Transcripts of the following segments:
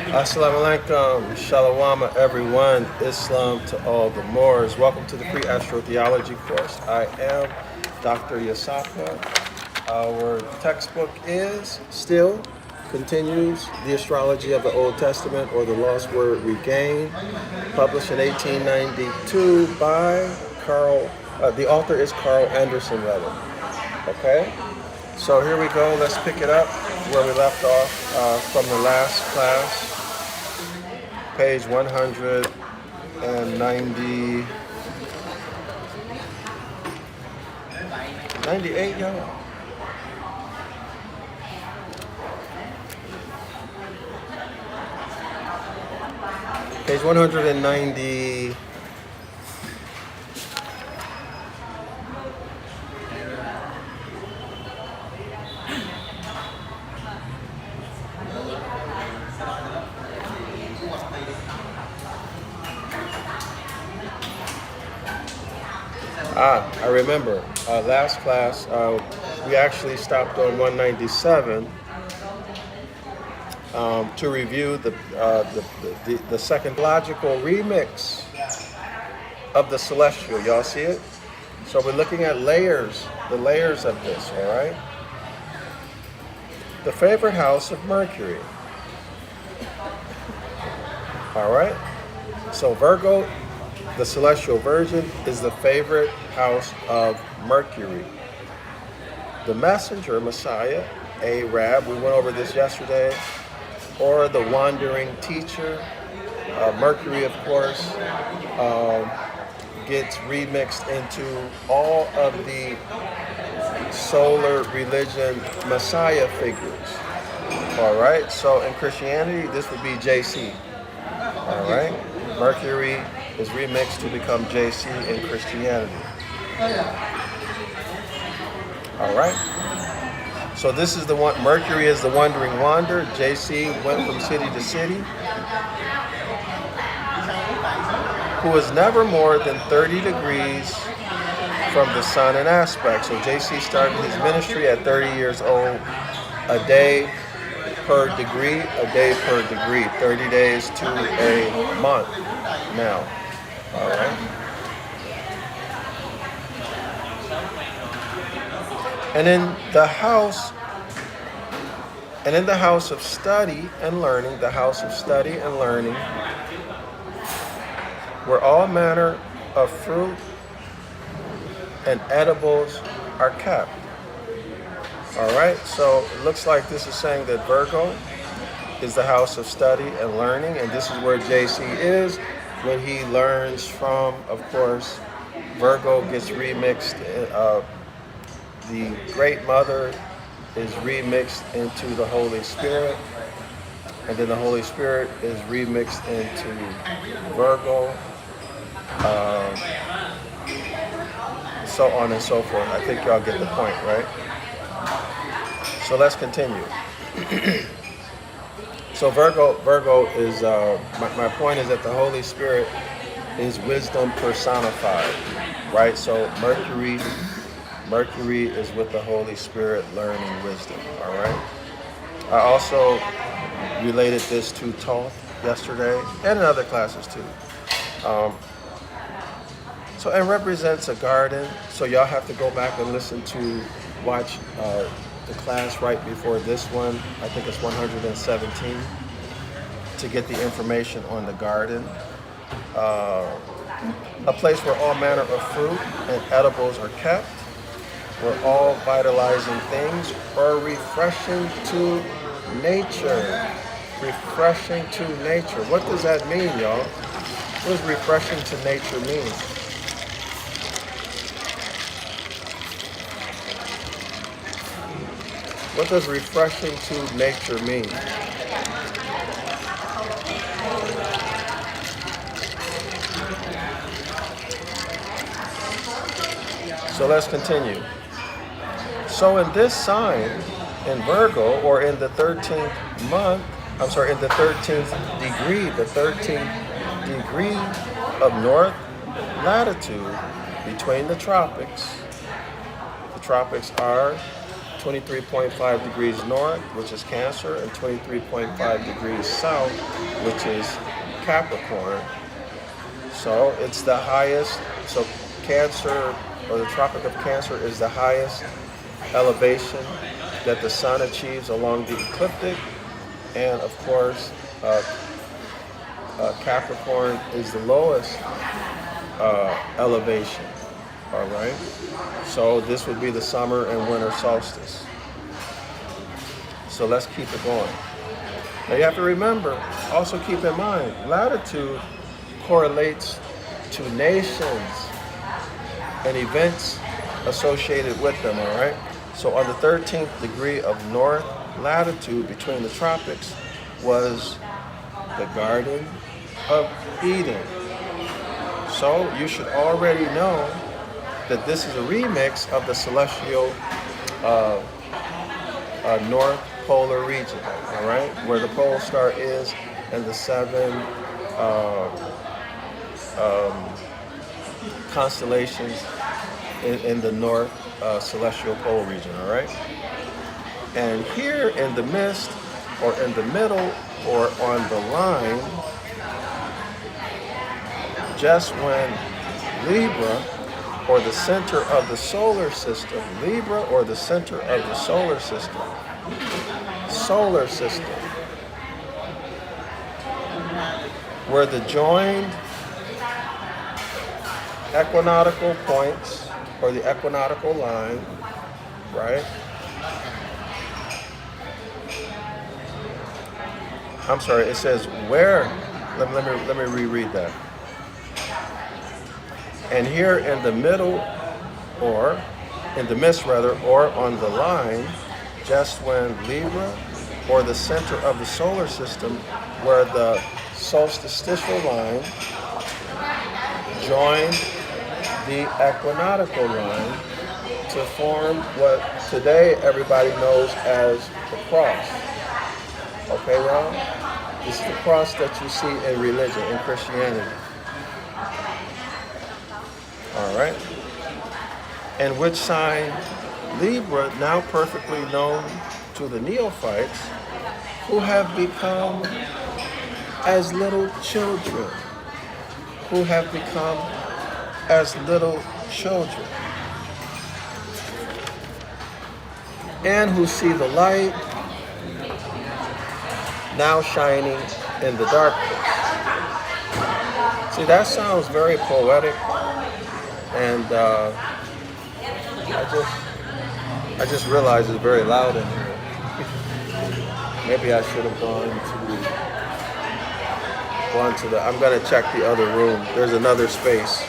Assalamu alaikum, shalom everyone, Islam to all the Moors. Welcome to the free astrotheology course. I am Dr. Yasaka. Our textbook continues the Astrology of the Old Testament, or the Lost Word Regained, published in 1892 by the author is Carl Anderson, rather. Okay? So here we go. Let's pick it up where we left off from the last class. Page 190, 98, y'all. Page 190. I remember last class we actually stopped on 197 to review the second logical remix of the celestial. Y'all see it? So we're looking at the layers of this, all right? The favorite house of Mercury. All right? So Virgo, the celestial virgin, is the favorite house of Mercury. The messenger, Messiah, Arab, we went over this yesterday, or the wandering teacher, Mercury, of course, gets remixed into all of the solar religion Messiah figures. All right, so in Christianity, this would be JC. All right, Mercury is remixed to become JC in Christianity. All right. So this is the one. Mercury is the wandering wander. JC went from city to city. Who is never more than 30 degrees from the sun in aspect. So JC started his ministry at 30 years old. A day per degree. 30 days to a month now. All right. And in the house of study and learning, where all manner of fruit and edibles are kept. All right. So it looks like this is saying that Virgo is the house of study and learning, and this is where JC is. When he learns from, of course, Virgo gets remixed. The Great Mother is remixed into the Holy Spirit, and then the Holy Spirit is remixed into Virgo, so on and so forth. I think y'all get the point, right? So let's continue. So Virgo is, my point is that the Holy Spirit is wisdom personified, right? So Mercury is with the Holy Spirit learning wisdom, all right? I also related this to Thoth yesterday and in other classes too. So it represents a garden. So y'all have to go back and watch the class right before this one. I think it's 117 to get the information on the garden. A place where all manner of fruit and edibles are kept, where all vitalizing things are refreshing to nature. Refreshing to nature. What does that mean, y'all? What does refreshing to nature mean? What does refreshing to nature mean? So let's continue. So in this sign, in Virgo, or in the 13th degree of north latitude between the tropics. The tropics are 23.5 degrees north, which is Cancer, and 23.5 degrees south, which is Capricorn. So it's the highest. So Cancer, or the Tropic of Cancer, is the highest elevation that the sun achieves along the ecliptic. And of course, Capricorn is the lowest elevation. All right. So this would be the summer and winter solstice. So let's keep it going. Now you have to remember, also keep in mind, latitude correlates to nations and events associated with them, all right? So on the 13th degree of north latitude between the tropics was the Garden of Eden. So you should already know that this is a remix of the celestial north polar region, all right, where the pole star is and the 7 constellations in the north celestial pole region, all right? And here in the midst, or in the middle, or on the line, just when Libra, or the center of the solar system, Libra, or the center of the solar system, where the joined equinoctial points, or the equinoctial line, right? I'm sorry, it says where, let me reread that. And here in the middle, or in the midst rather, or on the line, just when Libra, or the center of the solar system, where the solstitial line joined the equinoctial line to form what today everybody knows as the cross. Okay, y'all? This is the cross that you see in religion, in Christianity. All right? And which sign Libra, now perfectly known to the neophytes, who have become as little children, and who see the light now shining in the darkness. See, that sounds very poetic, and I just realized it's very loud in here. Maybe I should have gone to the, I'm gonna check the other room. There's another space.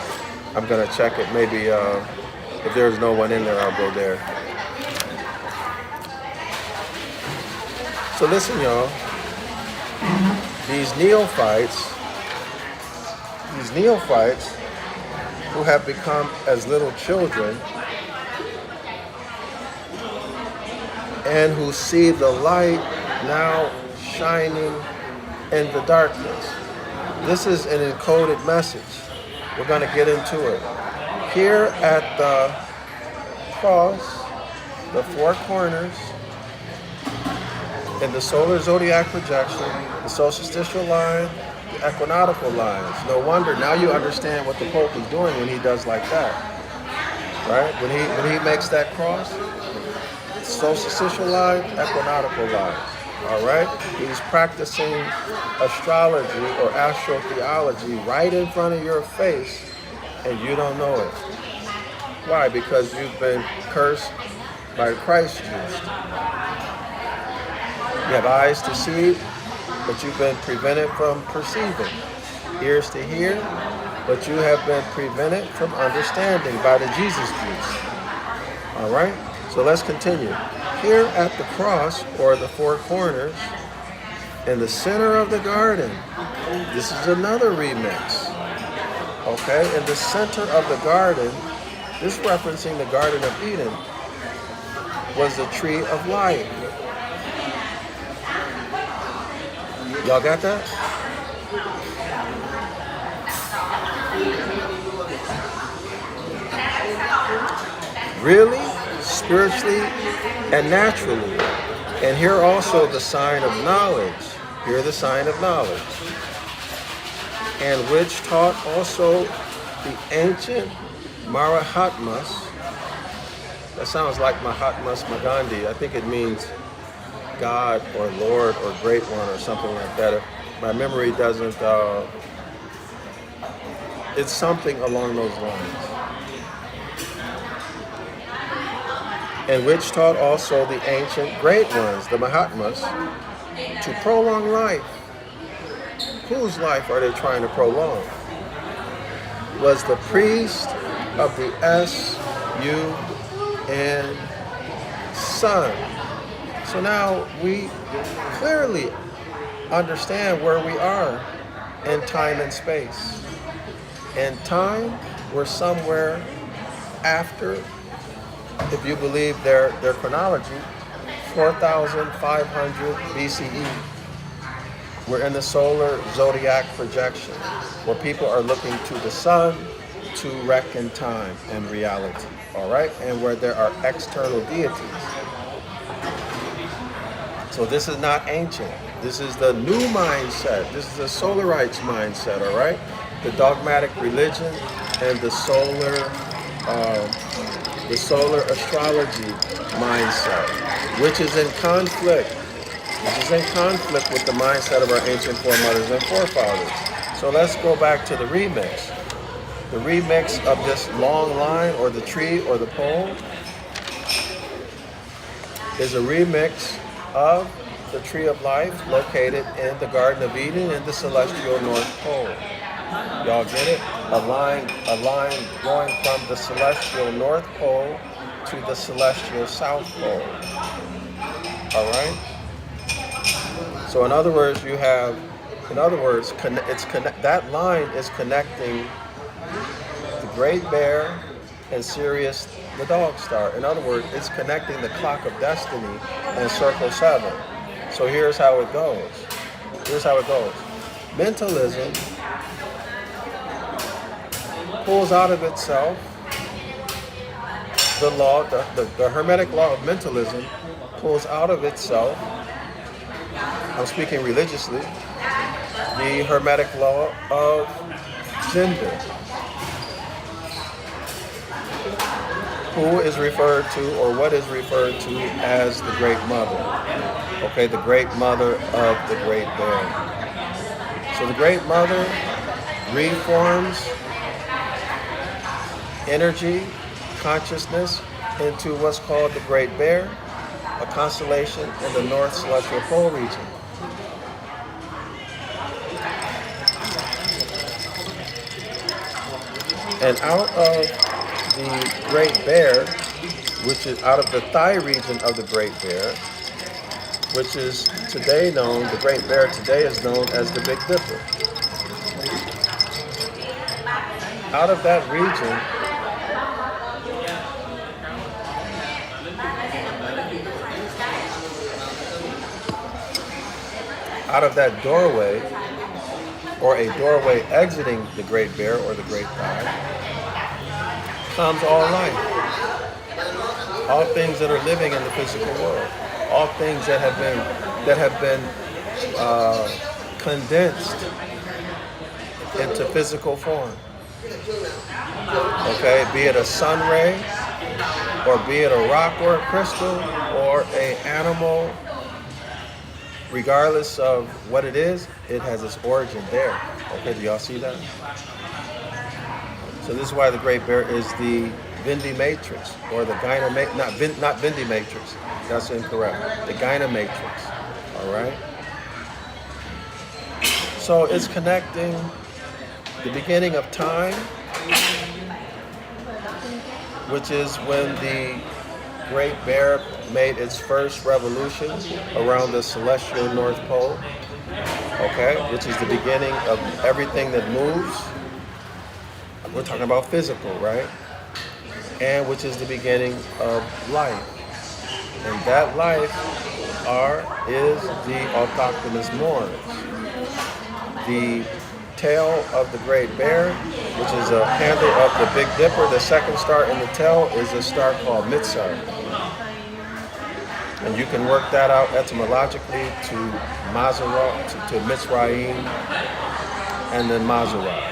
I'm gonna check it. Maybe if there's no one in there, I'll go there. So listen, y'all. These neophytes who have become as little children and who see the light now shining in the darkness. This is an encoded message. We're going to get into it. Here at the cross, the 4 corners, in the solar zodiac projection, the solstitial line, the equinoctial lines. No wonder, now you understand what the Pope is doing when he does like that. Right? When he makes that cross, solstitial line, equinoctial line. All right? He's practicing astrology or astrotheology right in front of your face, and you don't know it. Why? Because you've been cursed by Christ Jesus. You have eyes to see, but you've been prevented from perceiving. Ears to hear, but you have been prevented from understanding by the Jesus juice. All right? So let's continue. Here at the cross, or the 4 corners, in the center of the garden, this is another remix. Okay? In the center of the garden, this referencing the Garden of Eden, was the tree of life. Y'all got that? Really? spiritually and naturally. And here also the sign of knowledge. Here the sign of knowledge. And which taught also the ancient Mahatmas. That sounds like Mahatmas Magandhi. I think it means God or Lord or Great One or something like that. My memory doesn't, it's something along those lines. And which taught also the ancient great ones, the Mahatmas, to prolong life. Whose life are they trying to prolong? Was the priest of the S-U-N, sun. So now we clearly understand where we are in time and space. In time, we're somewhere after, if you believe their chronology, 4,500 BCE. We're in the solar zodiac projection, where people are looking to the sun to reckon time and reality, all right? And where there are external deities. So this is not ancient. This is the new mindset. This is the Solarites mindset, all right? The dogmatic religion and the solar astrology mindset, which is in conflict. With the mindset of our ancient foremothers and forefathers. So let's go back to the remix. The remix of this long line, or the tree, or the pole, is a remix of the tree of life located in the Garden of Eden in the celestial North Pole. Y'all get it? A line going from the celestial North Pole to the celestial South Pole. All right? So in other words, that line is connecting the Great Bear and Sirius, the dog star. In other words, it's connecting the clock of destiny and circle 7. So here's how it goes. Mentalism pulls out of itself the law, the Hermetic law of mentalism pulls out of itself, I'm speaking religiously, the Hermetic law of gender. Who is referred to, or what is referred to as the Great Mother? Okay, the Great Mother of the Great Bear. So the Great Mother reforms energy, consciousness into what's called the Great Bear, a constellation in the North Celestial Pole region. And out of the Great Bear, which is out of the thigh region of the Great Bear, which is today known, the Great Bear today is known as the Big Dipper. Out of that region, out of that doorway, or a doorway exiting the Great Bear or the Great Thigh, comes all life. All things that are living in the physical world. All things that have been condensed into physical form. Okay, be it a sun ray, or be it a rock or a crystal, or an animal. Regardless of what it is, it has its origin there. Okay, do y'all see that? So this is why the Great Bear is the Vindi Matrix, or the Gyna Matrix, not Vindi Matrix. That's incorrect. The Gyna Matrix. All right. So it's connecting the beginning of time, which is when the Great Bear made its first revolution around the celestial North Pole, okay, which is the beginning of everything that moves. We're talking about physical, right? And which is the beginning of life. And that life is the autochthonous Moors. The tail of the Great Bear, which is a handle of the Big Dipper. The second star in the tail is a star called Mitzar. And you can work that out etymologically to Mazarah, to Mitzrayim, and then Mazarah.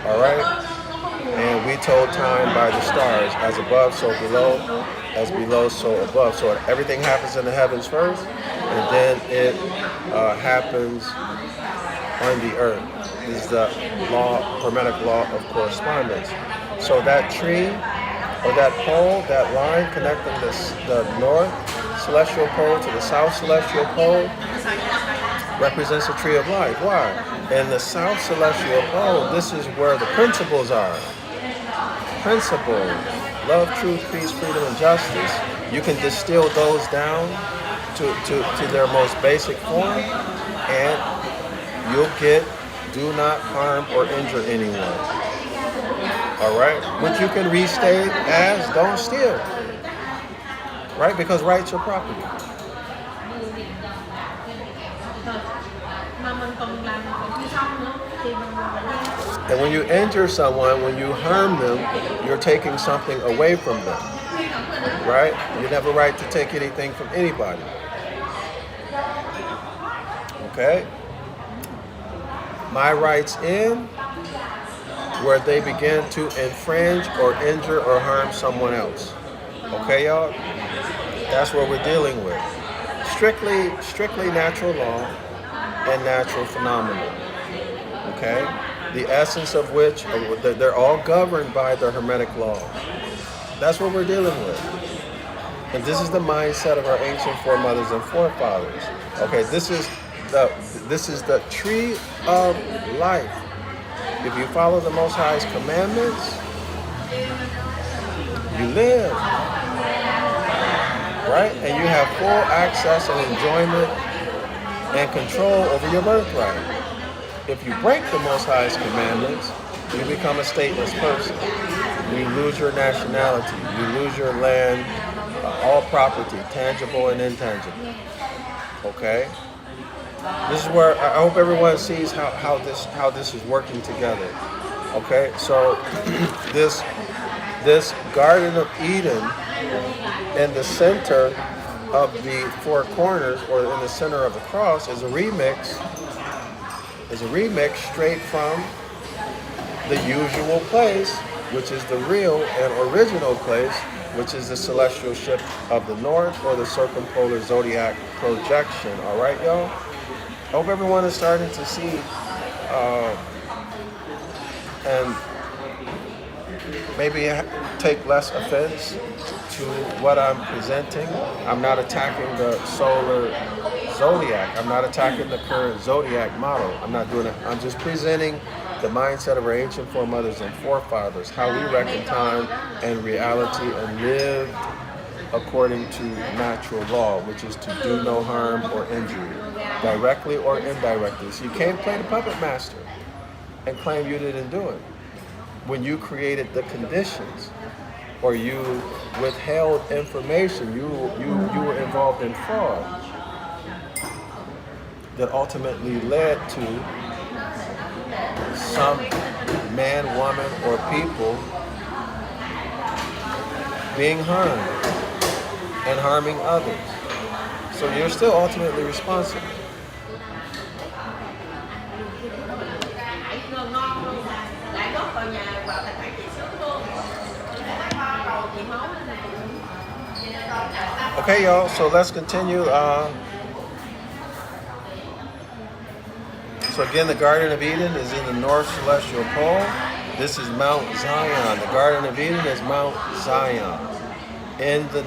All right? And we told time by the stars, as above, so below, as below, so above. So everything happens in the heavens first, and then it happens on the earth. This is the Hermetic law of correspondence. So that tree, or that pole, that line connecting the north celestial pole to the south celestial pole, represents the tree of life. Why? In the south celestial pole, this is where the principles are. Principles: love, truth, peace, freedom, and justice. You can distill those down to their most basic form, and you'll get do not harm or injure anyone. All right? Which you can restate as don't steal. Right? Because rights are property. And when you injure someone, when you harm them, you're taking something away from them. Right? You have a right to take anything from anybody. Okay? My rights end where they begin to infringe or injure or harm someone else. Okay, y'all? That's what we're dealing with. Strictly natural law and natural phenomena. Okay? The essence of which, they're all governed by the Hermetic Laws. That's what we're dealing with. And this is the mindset of our ancient foremothers and forefathers. Okay, this is the tree of life. If you follow the Most High's commandments, you live. Right? And you have full access and enjoyment and control over your birthright. If you break the Most High's commandments, you become a stateless person. You lose your nationality. You lose your land, all property, tangible and intangible. Okay? This is where I hope everyone sees how this is working together. Okay? So this Garden of Eden in the center of the four corners, or in the center of the cross, is a remix straight from the usual place, which is the real and original place, which is the celestial ship of the north, or the circumpolar zodiac projection. All right, y'all? I hope everyone is starting to see and maybe take less offense to what I'm presenting. I'm not attacking the solar zodiac. I'm not attacking the current zodiac model. I'm not doing it. I'm just presenting the mindset of our ancient foremothers and forefathers, how we reckon time and reality and live according to natural law, which is to do no harm or injury, directly or indirectly. So you can't play the puppet master and claim you didn't do it when you created the conditions, or you withheld information, you were involved in fraud that ultimately led to some man, woman, or people being harmed and harming others. So you're still ultimately responsible. Okay, y'all, so let's continue. So again, the Garden of Eden is in the North Celestial Pole. This is Mount Zion. The Garden of Eden is Mount Zion in the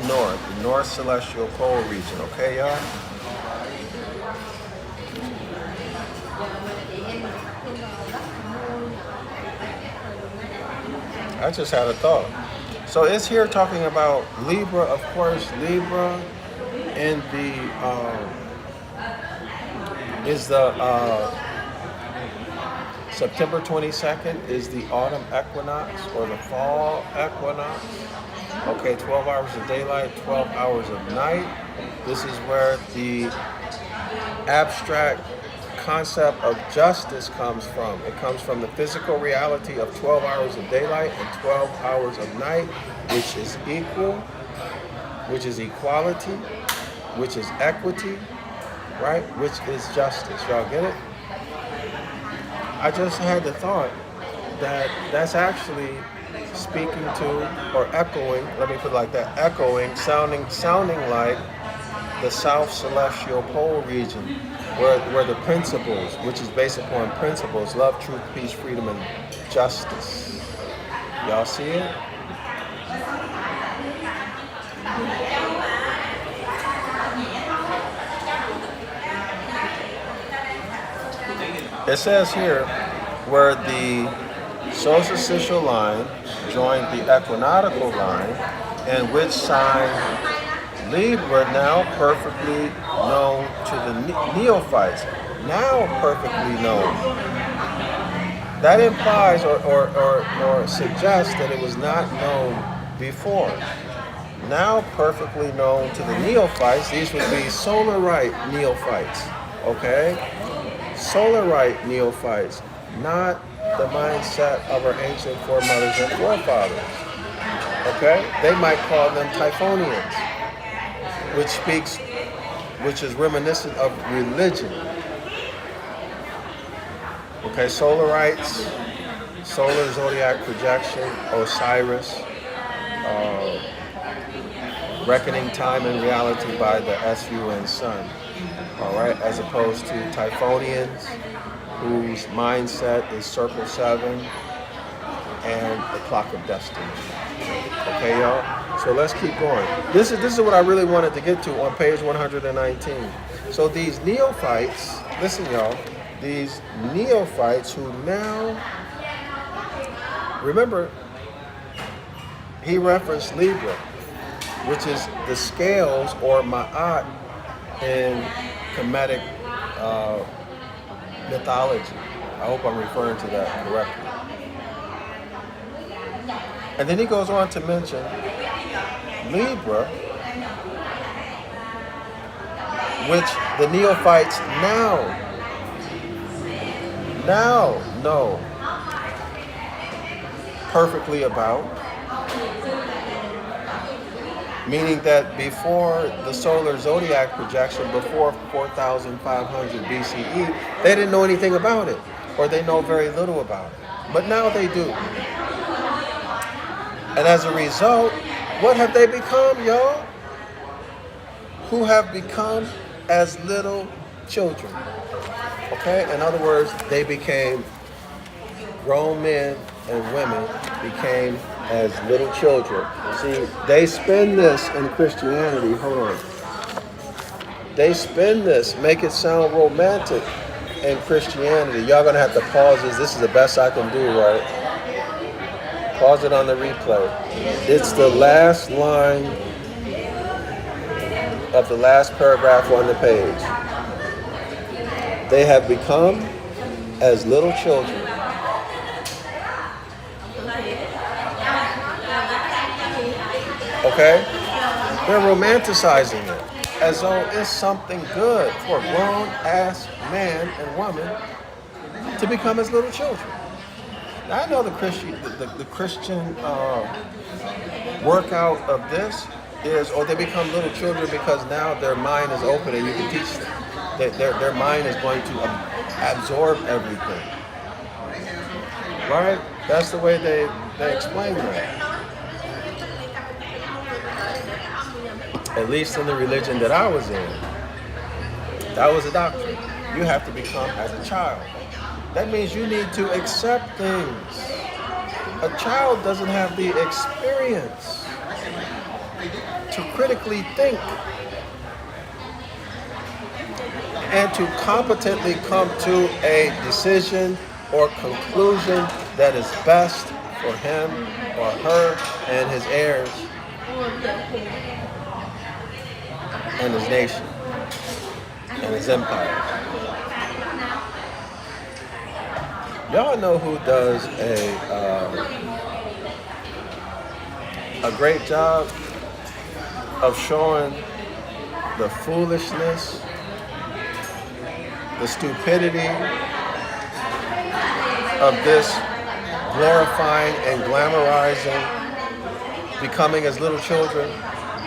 North Celestial Pole region. Okay, y'all? I just had a thought. So it's here talking about Libra, of course. Libra in the is the September 22nd is the autumn equinox, or the fall equinox. Okay, 12 hours of daylight, 12 hours of night. This is where the abstract concept of justice comes from. It comes from the physical reality of 12 hours of daylight and 12 hours of night, which is equal, which is equality, which is equity, right? Which is justice. Y'all get it? I just had the thought that that's actually speaking to or echoing, let me put it like that, echoing, sounding like the South Celestial Pole region, where the principles, which is based upon principles, love, truth, peace, freedom, and justice. Y'all see it? It says here, where the solstitial line joined the equinoctial line, and which sign Libra, now perfectly known to the neophytes. Now perfectly known. That implies or suggests that it was not known before. Now perfectly known to the neophytes. These would be solarite neophytes. Okay? Solarite neophytes, not the mindset of our ancient foremothers and forefathers. Okay? They might call them Typhonians, which is reminiscent of religion. Okay, solarites, solar zodiac projection, Osiris, reckoning time and reality by the SUN sun. All right, as opposed to Typhonians, whose mindset is circle 7 and the clock of destiny. Okay, y'all? So let's keep going. This is what I really wanted to get to on page 119. So these neophytes, listen, y'all, these neophytes who now, remember, he referenced Libra, which is the scales or ma'at in Hermetic mythology. I hope I'm referring to that correctly. And then he goes on to mention Libra, which the neophytes now know perfectly about, meaning that before the solar zodiac projection, before 4,500 BCE, they didn't know anything about it, or they know very little about it. But now they do. And as a result, what have they become, y'all? Who have become as little children. Okay? In other words, they became grown men and women became as little children. See, they spin this in Christianity. Hold on. They spin this, make it sound romantic in Christianity. Y'all gonna have to pause this. This is the best I can do, right? Pause it on the replay. It's the last line of the last paragraph on the page. They have become as little children. Okay? They're romanticizing it as though it's something good for a grown-ass man and woman to become as little children. Now, I know the Christian workout of this is, or they become little children because now their mind is open and you can teach them. Their mind is going to absorb everything. Right? That's the way they explain that. At least in the religion that I was in, that was a doctrine. You have to become as a child. That means you need to accept things. A child doesn't have the experience to critically think and to competently come to a decision or conclusion that is best for him or her and his heirs and his nation and his empire. Y'all know who does a great job of showing the foolishness, the stupidity of this glorifying and glamorizing becoming as little children?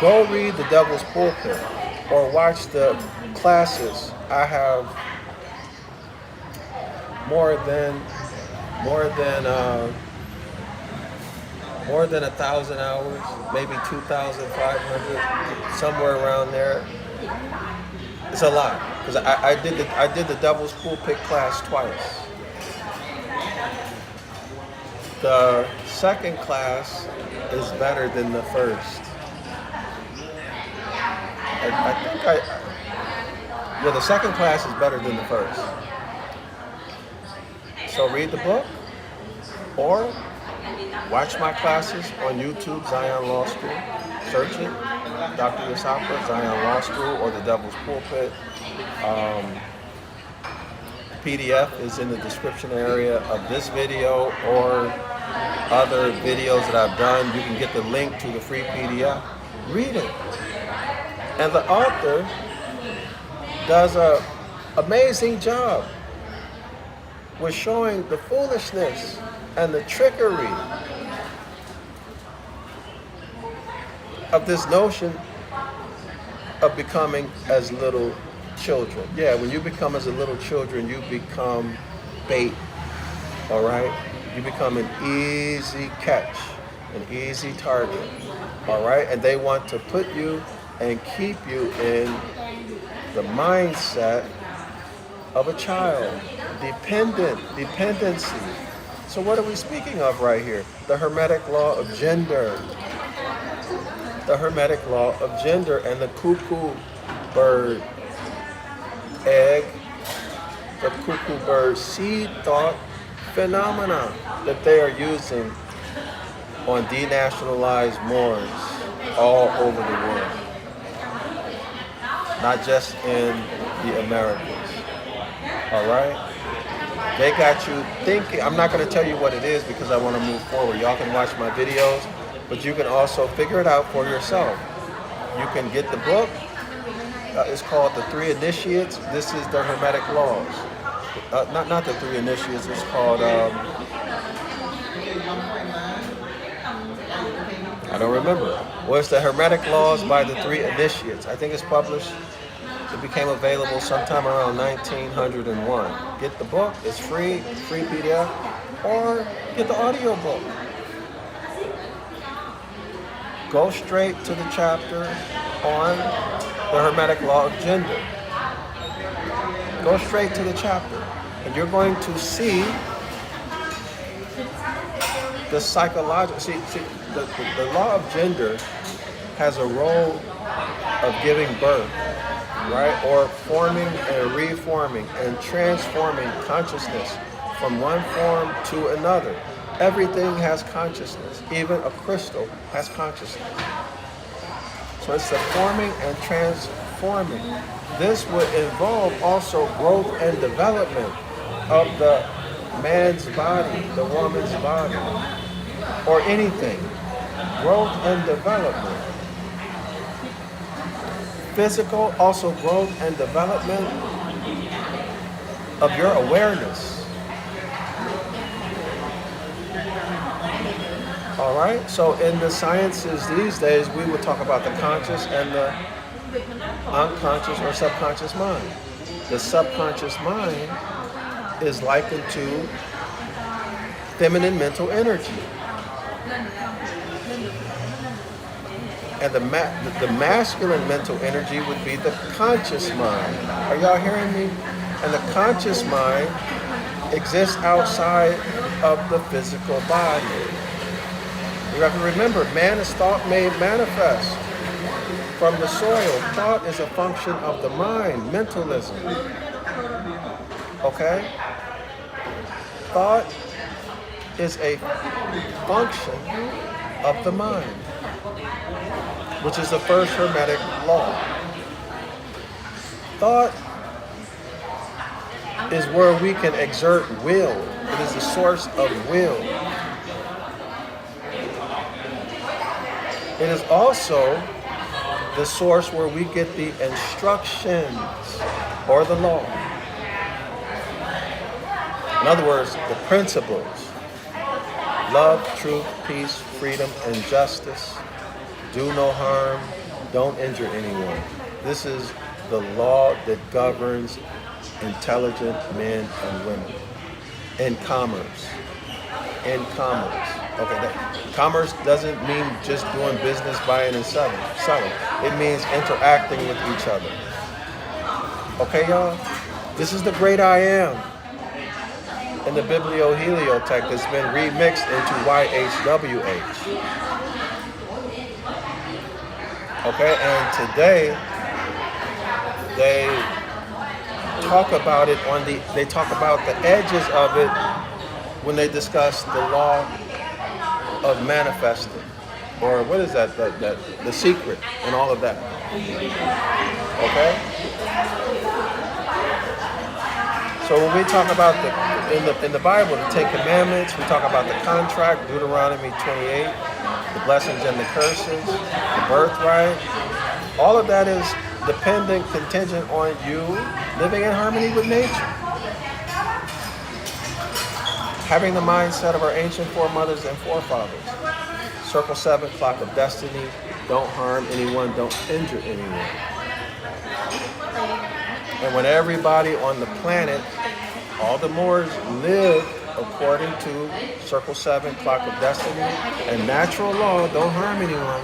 Go read The Devil's Pulpit. or watch the classes. I have more than 1,000 hours, maybe 2,500, somewhere around there. It's a lot because I did the Devil's Pulpit class twice. The second class is better than the first. The second class is better than the first. So read the book or watch my classes on YouTube, Zion Law School. Search it, Dr. Yasapa, Zion Law School, or the Devil's Pulpit. PDF is in the description area of this video or other videos that I've done. You can get the link to the free PDF. Read it. And the author does an amazing job with showing the foolishness and the trickery of this notion of becoming as little children. Yeah, when you become as a little children, you become bait, all right? You become an easy catch, an easy target, all right? And they want to put you and keep you in the mindset of a child, dependency. So what are we speaking of right here? The Hermetic Law of Gender. The Hermetic Law of Gender and the cuckoo bird egg, the cuckoo bird seed thought phenomena that they are using on denationalized Moors all over the world. Not just in the Americas. All right? They got you thinking. I'm not going to tell you what it is because I want to move forward. Y'all can watch my videos, but you can also figure it out for yourself. You can get the book. It's called The Three Initiates. This is the Hermetic Laws. Not the Three Initiates. It's called, I don't remember. Well, it's the Hermetic Laws by the Three Initiates. I think it's published. It became available sometime around 1901. Get the book. It's free PDF. Or get the audio book. Go straight to the chapter on the Hermetic Law of Gender. Go straight to the chapter. And you're going to see the psychological, the law of gender has a role of giving birth, right? Or forming and reforming and transforming consciousness from one form to another. Everything has consciousness. Even a crystal has consciousness. So it's the forming and transforming. This would involve also growth and development of the man's body, the woman's body, or anything. Growth and development. Physical, also growth and development of your awareness. All right, so in the sciences these days, we would talk about the conscious and the unconscious or subconscious mind. The subconscious mind is likened to feminine mental energy. And the masculine mental energy would be the conscious mind. Are y'all hearing me? And the conscious mind exists outside of the physical body. You have to remember, man is thought made manifest from the soil. Thought is a function of the mind, mentalism. Okay? Thought is a function of the mind, which is the first Hermetic law. Thought is where we can exert will. It is the source of will. It is also the source where we get the instructions or the law. In other words, the principles. Love, truth, peace, freedom, and justice. Do no harm. Don't injure anyone. This is the law that governs intelligent men and women in commerce. In commerce. Okay, commerce doesn't mean just doing business, buying and selling. It means interacting with each other. Okay, y'all? This is the great I am in the Biblio-Heliotext that's been remixed into YHWH. Okay, and today they talk about it they talk about the edges of it when they discuss the law of manifesting, or what is that, the secret and all of that. Okay? So when we talk about in the Bible, the Ten Commandments, we talk about the contract, Deuteronomy 28, the blessings and the curses, the birthright. All of that is dependent, contingent on you living in harmony with nature. Having the mindset of our ancient foremothers and forefathers. Circle 7, clock of destiny. Don't harm anyone, don't injure anyone. And when everybody on the planet, all the Moors, live according to Circle 7, clock of destiny, and natural law, don't harm anyone,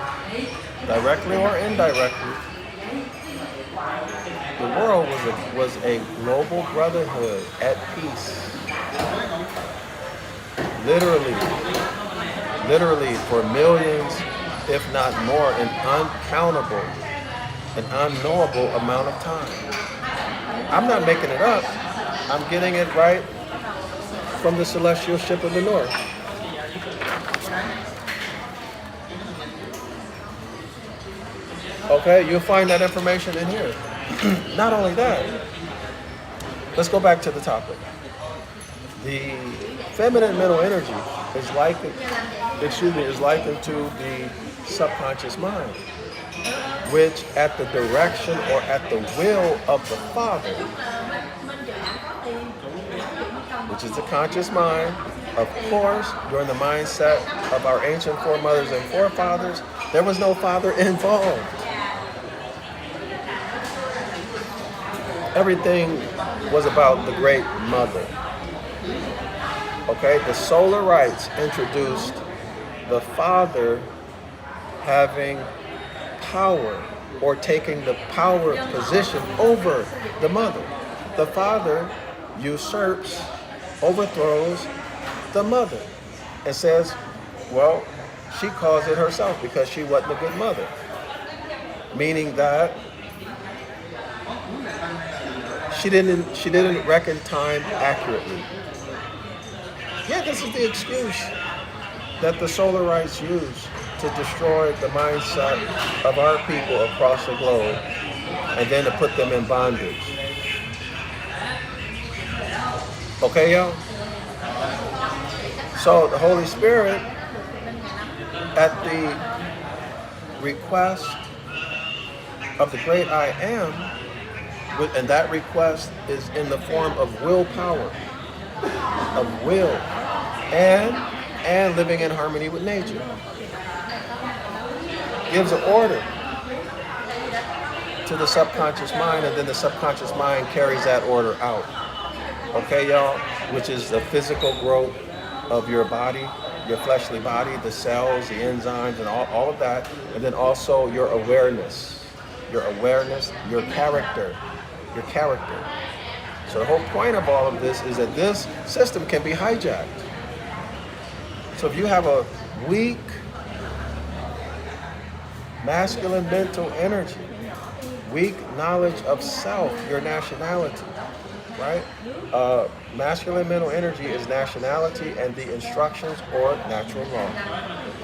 directly or indirectly, the world was a global brotherhood at peace. Literally for millions, if not more, an uncountable, an unknowable amount of time. I'm not making it up. I'm getting it right from the celestial ship of the north. Okay, you'll find that information in here. Not only that, let's go back to the topic. The feminine mental energy is likened to the subconscious mind, which at the direction or at the will of the Father, which is the conscious mind, of course, during the mindset of our ancient foremothers and forefathers, there was no father involved. Everything was about the great mother. Okay, the solar rites introduced the father having power or taking the power position over the mother. The father usurps, overthrows the mother and says, well, she caused it herself because she wasn't a good mother. Meaning that she didn't reckon time accurately. Yeah, this is the excuse that the solar rites use to destroy the mindset of our people across the globe and then to put them in bondage. Okay, y'all? So the Holy Spirit, at the request of the great I Am, and that request is in the form of willpower, of will, and living in harmony with nature. Gives an order to the subconscious mind, and then the subconscious mind carries that order out. Okay, y'all? Which is the physical growth of your body, your fleshly body, the cells, the enzymes, and all of that. And then also your awareness, your character. So the whole point of all of this is that this system can be hijacked. So if you have a weak masculine mental energy, weak knowledge of self, your nationality, right? Masculine mental energy is nationality and the instructions or natural law,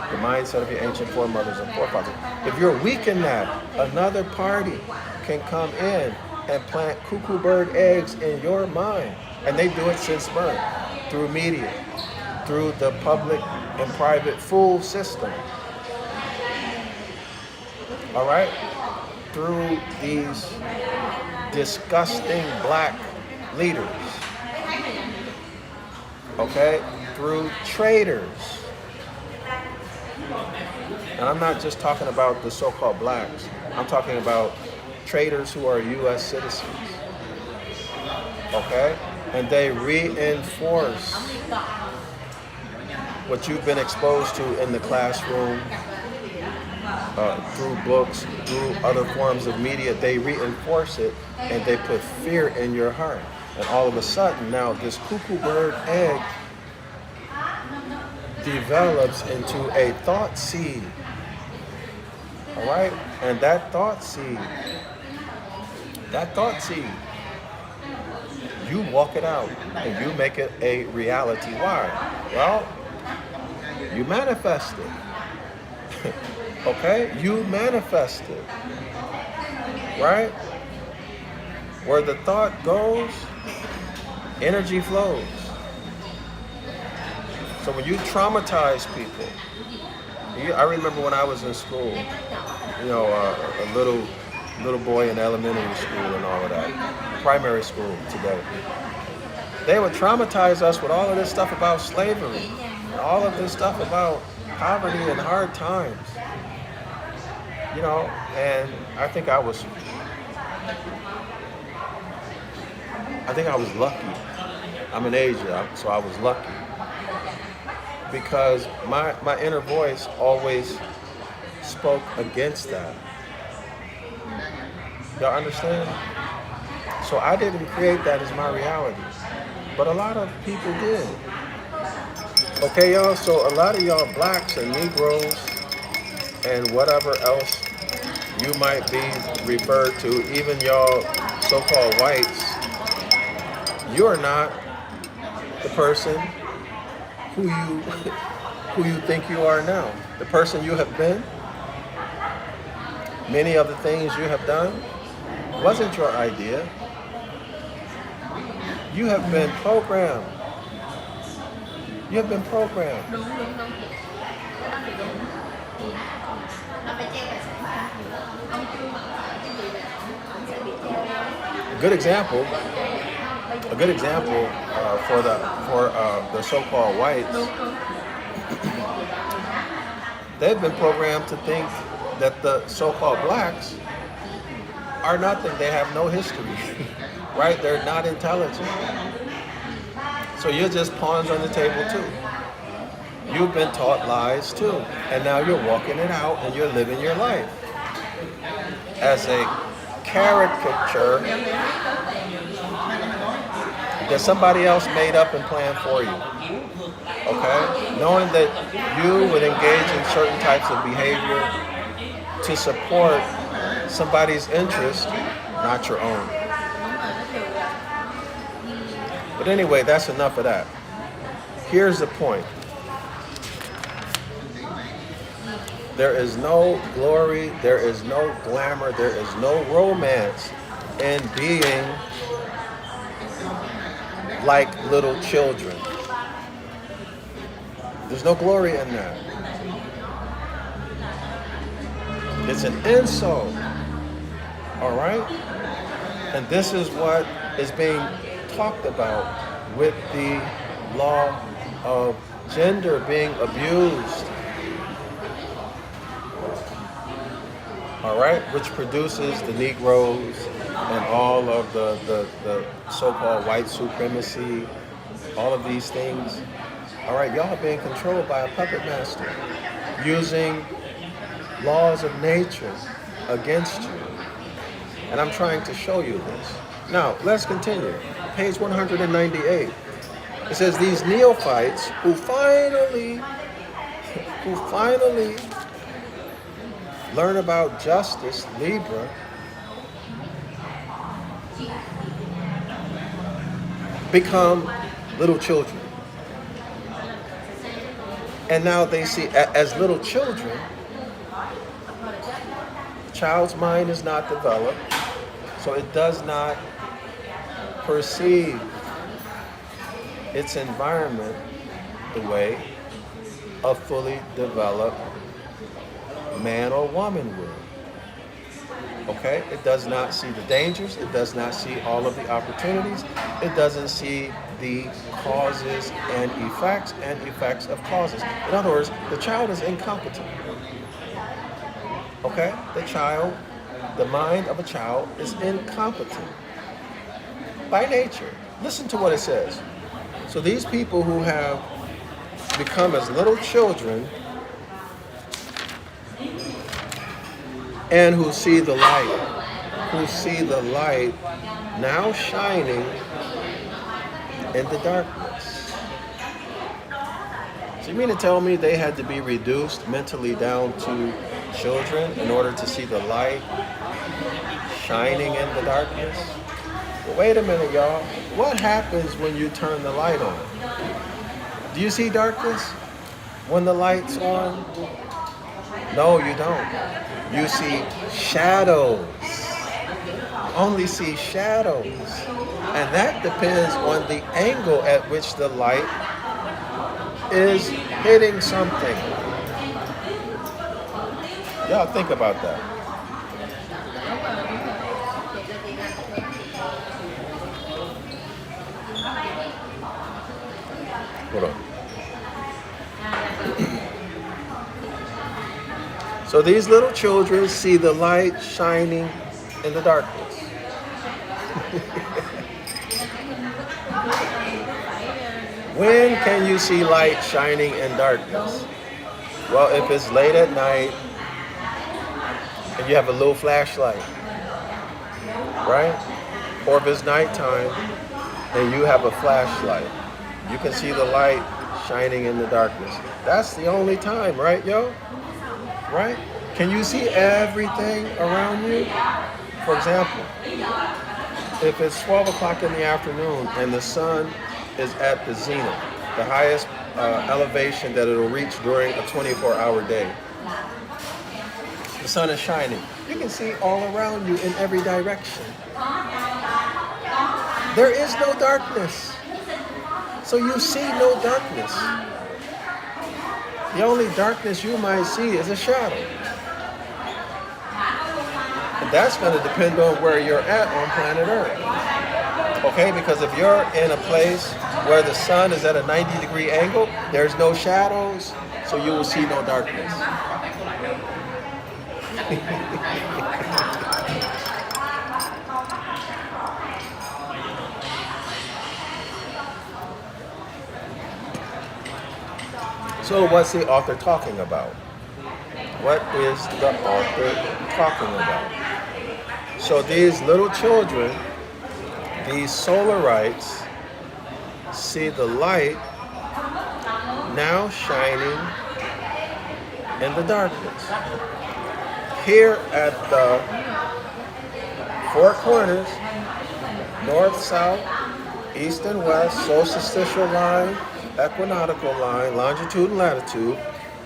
the mindset of your ancient foremothers and forefathers. If you're weak in that, another party can come in and plant cuckoo bird eggs in your mind. And they do it since birth, through media, through the public and private fool system. All right? Through these disgusting black leaders. Okay? Through traitors. And I'm not just talking about the so-called blacks. I'm talking about traders who are U.S. citizens. Okay? And they reinforce what you've been exposed to in the classroom, through books, through other forms of media. They reinforce it and they put fear in your heart. And all of a sudden now this cuckoo bird egg develops into a thought seed. All right? And that thought seed, you walk it out and you make it a reality. Why? Well, you manifest it. Okay? You manifest it. Right? Where the thought goes, energy flows. So when you traumatize people, I remember when I was in school, a little boy in elementary school and all of that, primary school today. They would traumatize us with all of this stuff about slavery, and all of this stuff about poverty and hard times. And I think I was lucky. I'm in Asia, so I was lucky. Because my inner voice always spoke against that. Y'all understand? So I didn't create that as my reality. But a lot of people did. Okay, y'all? So a lot of y'all blacks and Negroes and whatever else you might be referred to, even y'all so-called whites, you're not the person who you think you are now. The person you have been, many of the things you have done wasn't your idea. You have been programmed. You have been programmed. A good example for the so-called whites, they've been programmed to think that the so-called blacks are nothing. They have no history, right? They're not intelligent. So you're just pawns on the table too. You've been taught lies too, and now you're walking it out and you're living your life as a caricature that somebody else made up and planned for you. Okay? Knowing that you would engage in certain types of behavior to support somebody's interest, not your own. But anyway, that's enough of that. Here's the point. There is no glory, there is no glamour, there is no romance in being like little children. There's no glory in that. It's an insult. All right? And this is what is being talked about with the law of gender being abused. All right? Which produces the Negroes and all of the so-called white supremacy, all of these things. All right, y'all are being controlled by a puppet master using laws of nature against you. And I'm trying to show you this. Now, let's continue. Page 198. It says, these neophytes who finally learn about justice, Libra, become little children. And now they see, as little children, the child's mind is not developed, so it does not perceive its environment the way a fully developed man or woman would. Okay? It does not see the dangers. It does not see all of the opportunities. It doesn't see the causes and effects of causes. In other words, the child is incompetent. Okay? The child the mind of a child is incompetent by nature. Listen to what it says. So these people who have become as little children and who see the light now shining in the darkness. So you mean to tell me they had to be reduced mentally down to children in order to see the light shining in the darkness? But wait a minute, y'all. What happens when you turn the light on? Do you see darkness when the light's on? No, you don't. You see shadows. You only see shadows. And that depends on the angle at which the light is hitting something. Y'all think about that. Hold on. So these little children see the light shining in the darkness. When can you see light shining in darkness? Well, if it's late at night and you have a little flashlight, right? Or if it's nighttime and you have a flashlight, you can see the light shining in the darkness. That's the only time, right, yo? Right? Can you see everything around you? For example, if it's 12 o'clock in the afternoon and the sun is at the zenith, the highest elevation that it'll reach during a 24-hour day, the sun is shining. You can see all around you in every direction. There is no darkness. So you see no darkness. The only darkness you might see is a shadow. And that's going to depend on where you're at on planet Earth. Okay, because if you're in a place where the sun is at a 90-degree angle, there's no shadows, so you will see no darkness. So what's the author talking about? What is the author talking about? So these little children, these Solarites, see the light now shining in the darkness. Here at the four corners, north, south, east and west, solstitial line, equinoctial line, longitude and latitude,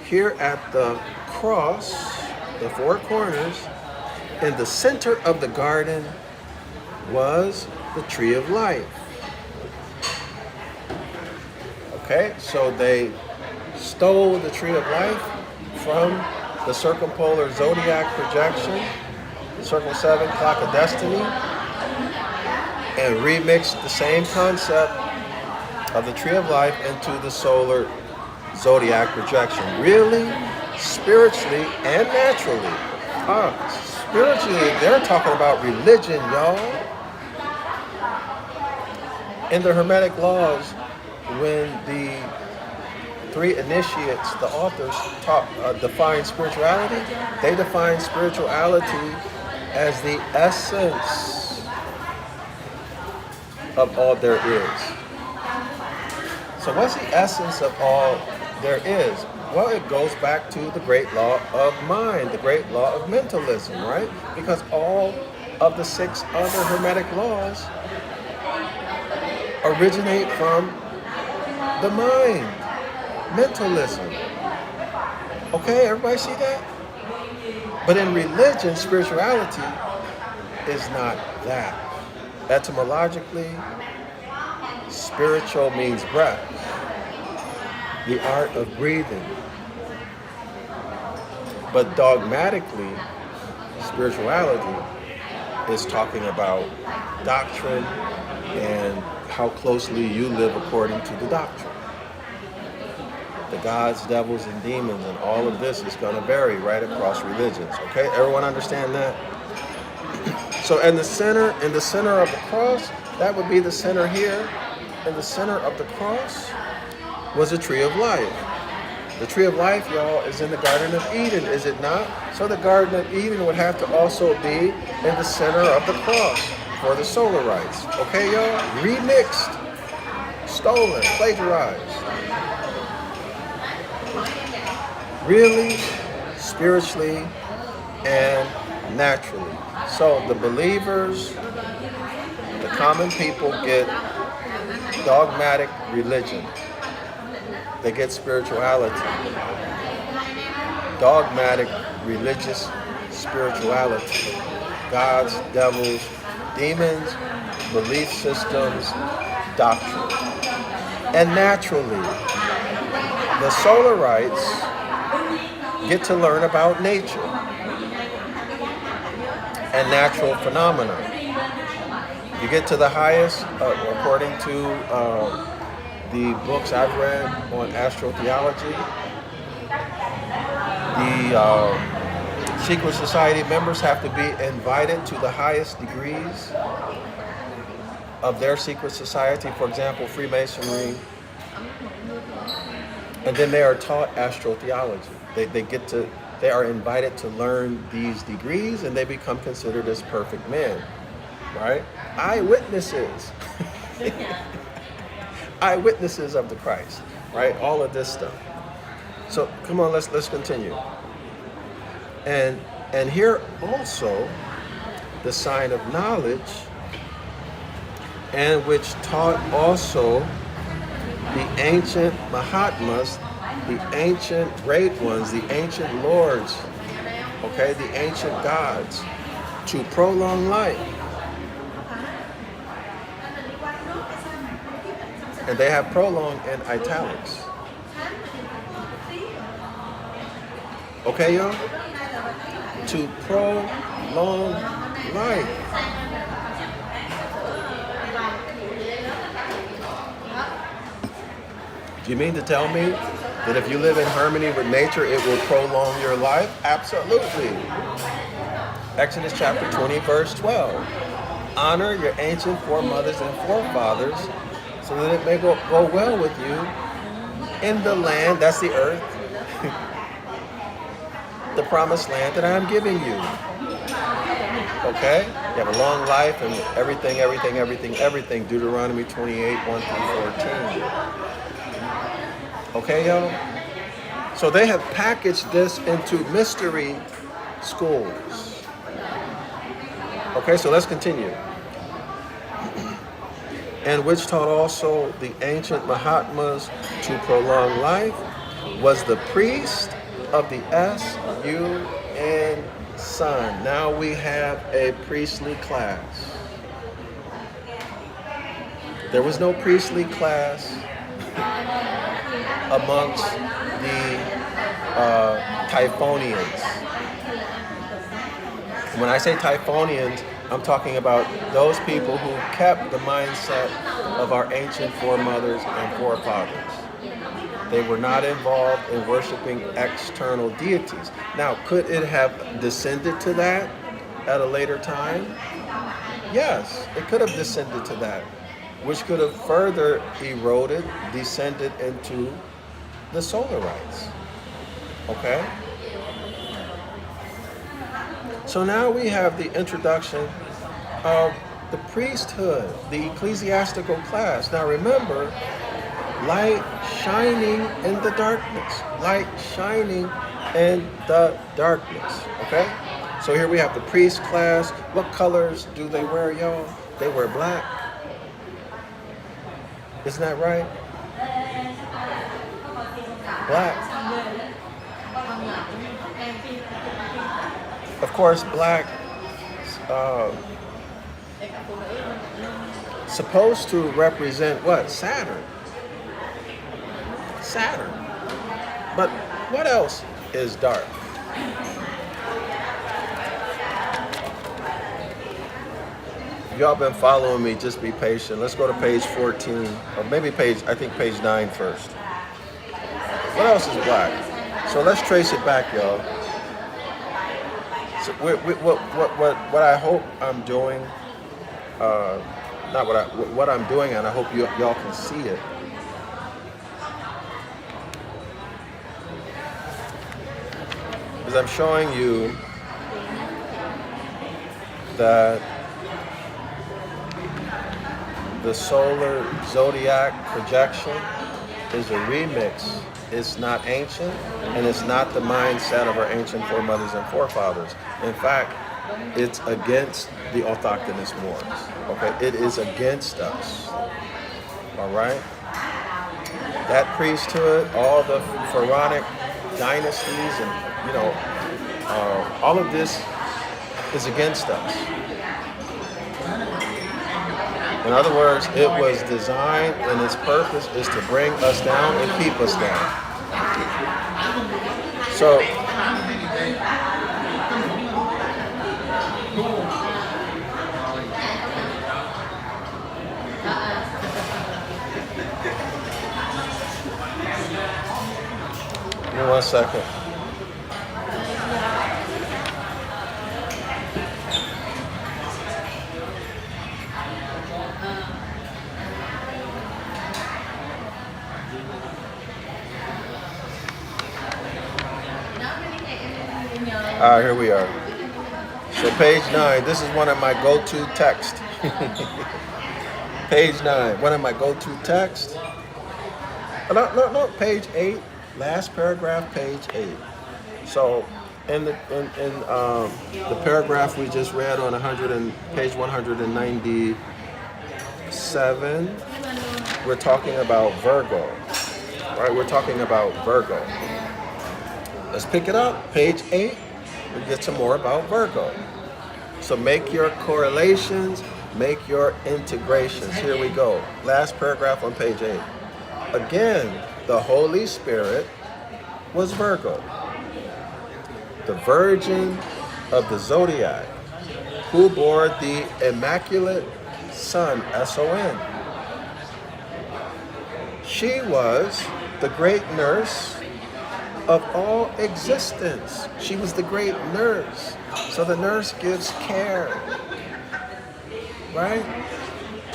here at the cross, the four corners, in the center of the garden was the tree of life. Okay, so they stole the tree of life from the circumpolar zodiac projection, circle 7, clock of destiny, and remixed the same concept of the tree of life into the solar zodiac projection. Really, spiritually, and naturally. Spiritually, they're talking about religion, y'all. In the Hermetic Laws, when the three initiates, the authors, define spirituality, they define spirituality as the essence of all there is. So what's the essence of all there is? Well, it goes back to the great law of mind, the great law of mentalism, right? Because all of the 6 other Hermetic laws originate from the mind, mentalism. Okay, everybody see that? But in religion, spirituality is not that. Etymologically, spiritual means breath, the art of breathing. But dogmatically, spirituality is talking about doctrine and how closely you live according to the doctrine. The gods, devils, and demons, and all of this is going to vary right across religions. Okay, everyone understand that? So in the center of the cross, that would be the center here. In the center of the cross was a tree of life. The tree of life, y'all, is in the Garden of Eden, is it not? So the Garden of Eden would have to also be in the center of the cross for the solar rites. Okay, y'all? Remixed, stolen, plagiarized. Really, spiritually, and naturally. So the believers, the common people get dogmatic religion. They get spirituality. Dogmatic religious spirituality. Gods, devils, demons, belief systems, doctrine. And naturally, the solar rites get to learn about nature and natural phenomena. You get to the highest, according to the books I've read on astrotheology, the secret society members have to be invited to the highest degrees of their secret society, for example, Freemasonry, and then they are taught astrotheology. They are invited to learn these degrees, and they become considered as perfect men, right? Eyewitnesses. Eyewitnesses of the Christ, right? All of this stuff. So come on, let's continue. And here also the sign of knowledge, and which taught also the ancient Mahatmas, the ancient great ones, the ancient lords, okay, the ancient gods, to prolong life. And they have prolong in italics. Okay, y'all? To prolong life. Do you mean to tell me that if you live in harmony with nature, it will prolong your life? Absolutely. Exodus chapter 20, verse 12. Honor your ancient foremothers and forefathers, so that it may go well with you in the land, that's the earth, the promised land that I am giving you. Okay? You have a long life and everything. Deuteronomy 28, 1 through 14. Okay, y'all? So they have packaged this into mystery schools. Okay, so let's continue. And which taught also the ancient Mahatmas to prolong life, was the priest of the S-U-N Sun. Now we have a priestly class. There was no priestly class amongst the Typhonians. When I say Typhonians, I'm talking about those people who kept the mindset of our ancient foremothers and forefathers. They were not involved in worshiping external deities. Now, could it have descended to that at a later time? Yes, it could have descended to that, which could have further descended into the solar rites. Okay? So now we have the introduction of the priesthood, the ecclesiastical class. Now remember, light shining in the darkness. Light shining in the darkness. Okay? So here we have the priest class. What colors do they wear, y'all? They wear black. Isn't that right? Black. Of course, black supposed to represent what? Saturn. Saturn. But what else is dark? Y'all been following me, just be patient. Let's go to page 14, or maybe page 9 first. What else is black? So let's trace it back, y'all. So what I hope I'm doing, not what I'm doing, and I hope y'all can see it, is I'm showing you that the solar zodiac projection is a remix. It's not ancient, and it's not the mindset of our ancient foremothers and forefathers. In fact, it's against the autochthonous Moors. Okay, it is against us. All right. That priesthood, all the pharaonic dynasties, and all of this is against us. In other words, it was designed, and its purpose is to bring us down and keep us down. So, give me 1 second. All right, here we are. So page 9, this is one of my go-to texts. Page 9, one of my go-to texts. No, page 8, last paragraph, page 8. So in the paragraph we just read on page 197, we're talking about Virgo, right? We're talking about Virgo. Let's pick it up, page 8. We get some more about Virgo. So make your correlations, make your integrations. Here we go. Last paragraph on page 8. Again, the Holy Spirit was Virgo, the virgin of the Zodiac, who bore the Immaculate Son, S-O-N. She was the great nurse of all existence. She was the great nurse. So the nurse gives care, right?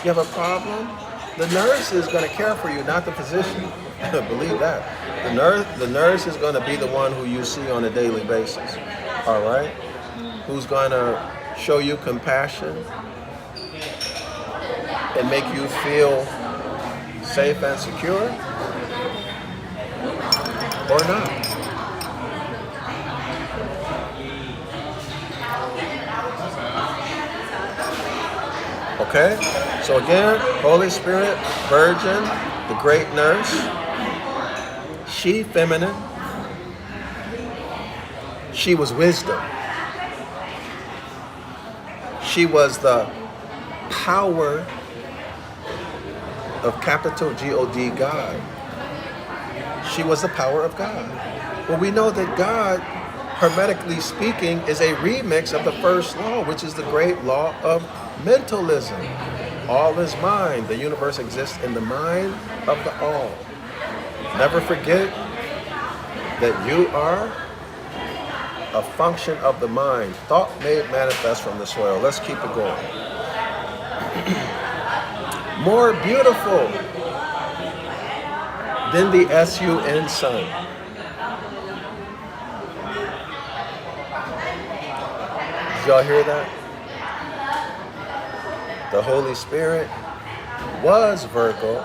You have a problem? The nurse is going to care for you, not the physician. Believe that. The nurse is going to be the one who you see on a daily basis, all right? Who's going to show you compassion and make you feel safe and secure, or not. Okay, so again, Holy Spirit, Virgin, the great nurse, she feminine, she was wisdom, she was the power of capital G-O-D, God. She was the power of God. Well, we know that God, hermetically speaking, is a remix of the first law, which is the great law of mentalism. All is mind. The universe exists in the mind of the all. Never forget that you are a function of the mind. Thought made manifest from the soil. Let's keep it going. More beautiful than the S-U-N sun. Did y'all hear that? The Holy Spirit was Virgo,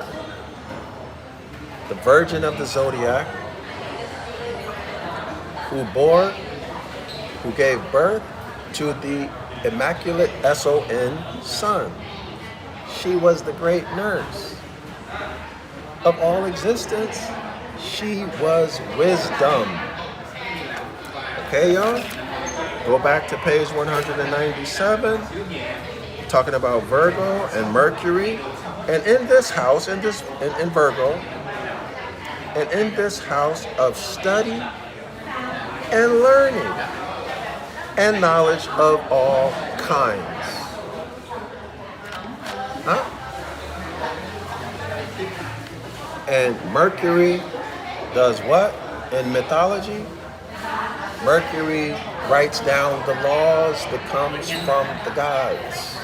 the virgin of the Zodiac, who gave birth to the Immaculate S-O-N Son. She was the great nurse of all existence. She was wisdom. Okay, y'all? Go back to page 197. Talking about Virgo and Mercury. And in this house, in Virgo, and in this house of study and learning and knowledge of all kinds. Huh? And Mercury does what in mythology? Mercury writes down the laws that comes from the gods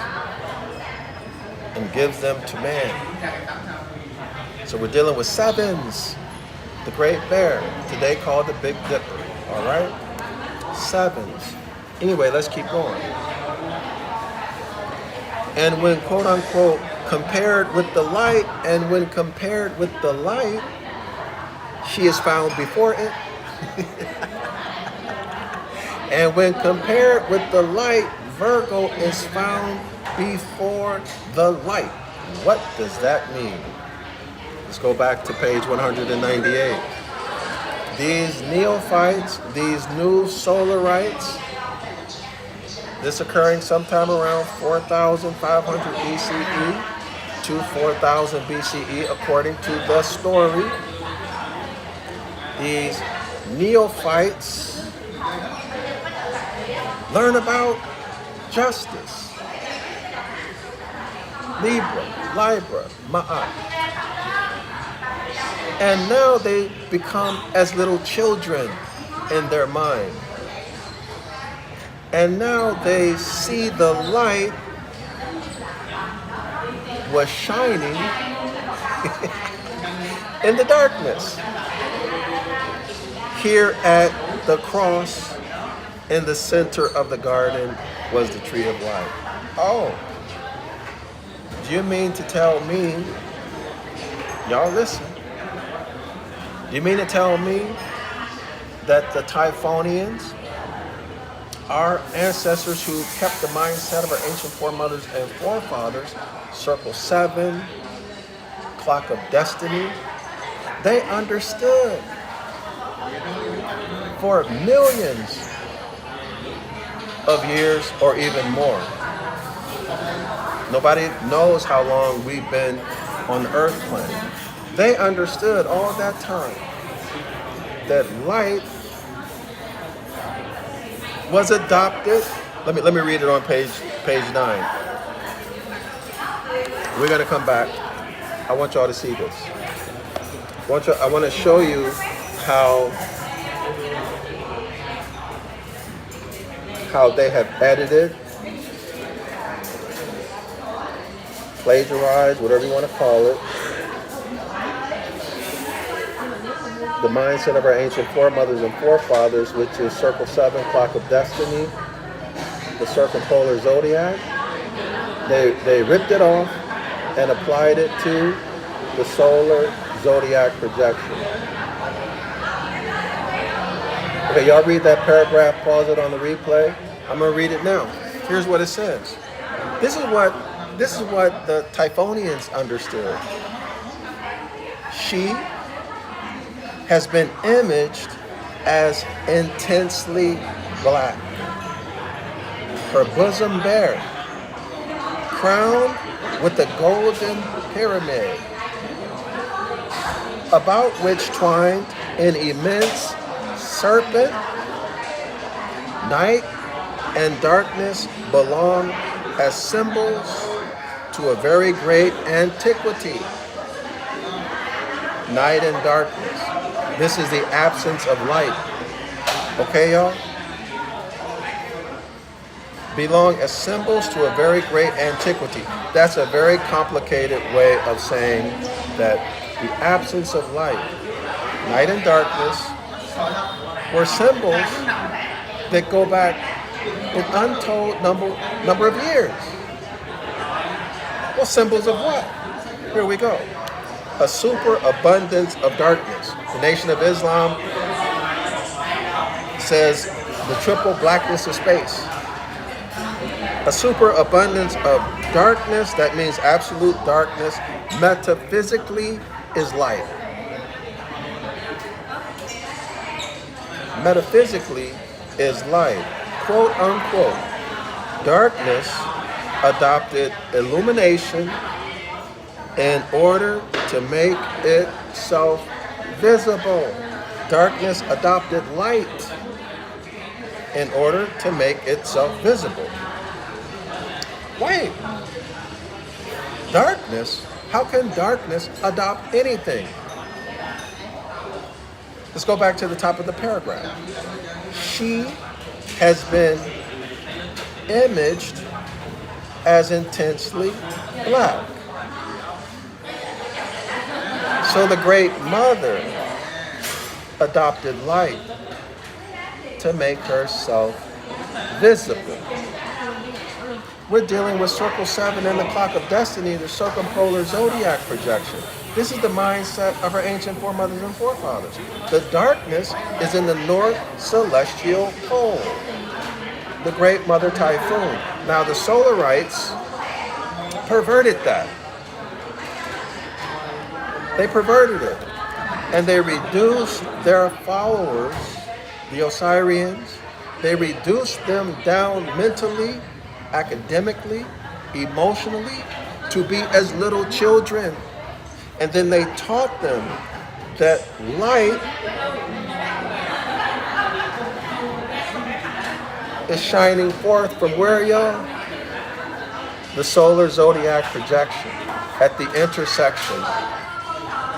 and gives them to man. So we're dealing with sevens, the Great Bear, today called the Big Dipper, all right? Sevens. Anyway, let's keep going. And when quote unquote compared with the light, she is found before it. And when compared with the light, Virgo is found before the light. What does that mean? Let's go back to page 198. These neophytes, these new solarites, this occurring sometime around 4,500 BCE to 4,000 BCE, according to the story. These neophytes learn about justice. Libra, Ma'at. And now they become as little children in their mind. And now they see the light was shining in the darkness. Here at the cross, in the center of the garden, was the tree of life. Oh, do you mean to tell me, y'all listen, do you mean to tell me that the Typhonians, our ancestors who kept the mindset of our ancient foremothers and forefathers, circle 7, clock of destiny, they understood for millions of years or even more. Nobody knows how long we've been on the earth planet. They understood all that time that light was adopted. Let me read it on page 9. We're gonna come back. I want y'all to see this. I want to show you how they have edited, plagiarized, whatever you want to call it, the mindset of our ancient foremothers and forefathers, which is circle 7, clock of destiny, the circumpolar zodiac. They ripped it off and applied it to the solar zodiac projection. Okay, y'all read that paragraph, pause it on the replay. I'm gonna read it now. Here's what it says. This is what the Typhonians understood. She has been imaged as intensely black, her bosom bare, crowned with a golden pyramid, about which twined an immense serpent. Night and darkness belong as symbols to a very great antiquity. Night and darkness. This is the absence of light. Okay, y'all? Belong as symbols to a very great antiquity. That's a very complicated way of saying that the absence of light, night and darkness, were symbols that go back an untold number of years. Well, symbols of what? Here we go. A superabundance of darkness. The Nation of Islam says the triple blackness of space. A superabundance of darkness, that means absolute darkness, metaphysically is light. Metaphysically is light. Quote unquote. Darkness adopted illumination in order to make itself visible. Darkness adopted light in order to make itself visible. Wait. Darkness? How can darkness adopt anything? Let's go back to the top of the paragraph. She has been imaged as intensely black. So the Great Mother adopted light to make herself visible. We're dealing with Circle 7 and the Clock of Destiny, the circumpolar zodiac projection. This is the mindset of our ancient foremothers and forefathers. The darkness is in the north celestial pole, the Great Mother Typhoon. Now the Solarites perverted that. They perverted it. And they reduced their followers, the Osirians, they reduced them down mentally, academically, emotionally, to be as little children. And then they taught them that light is shining forth from where, y'all? The solar zodiac projection at the intersection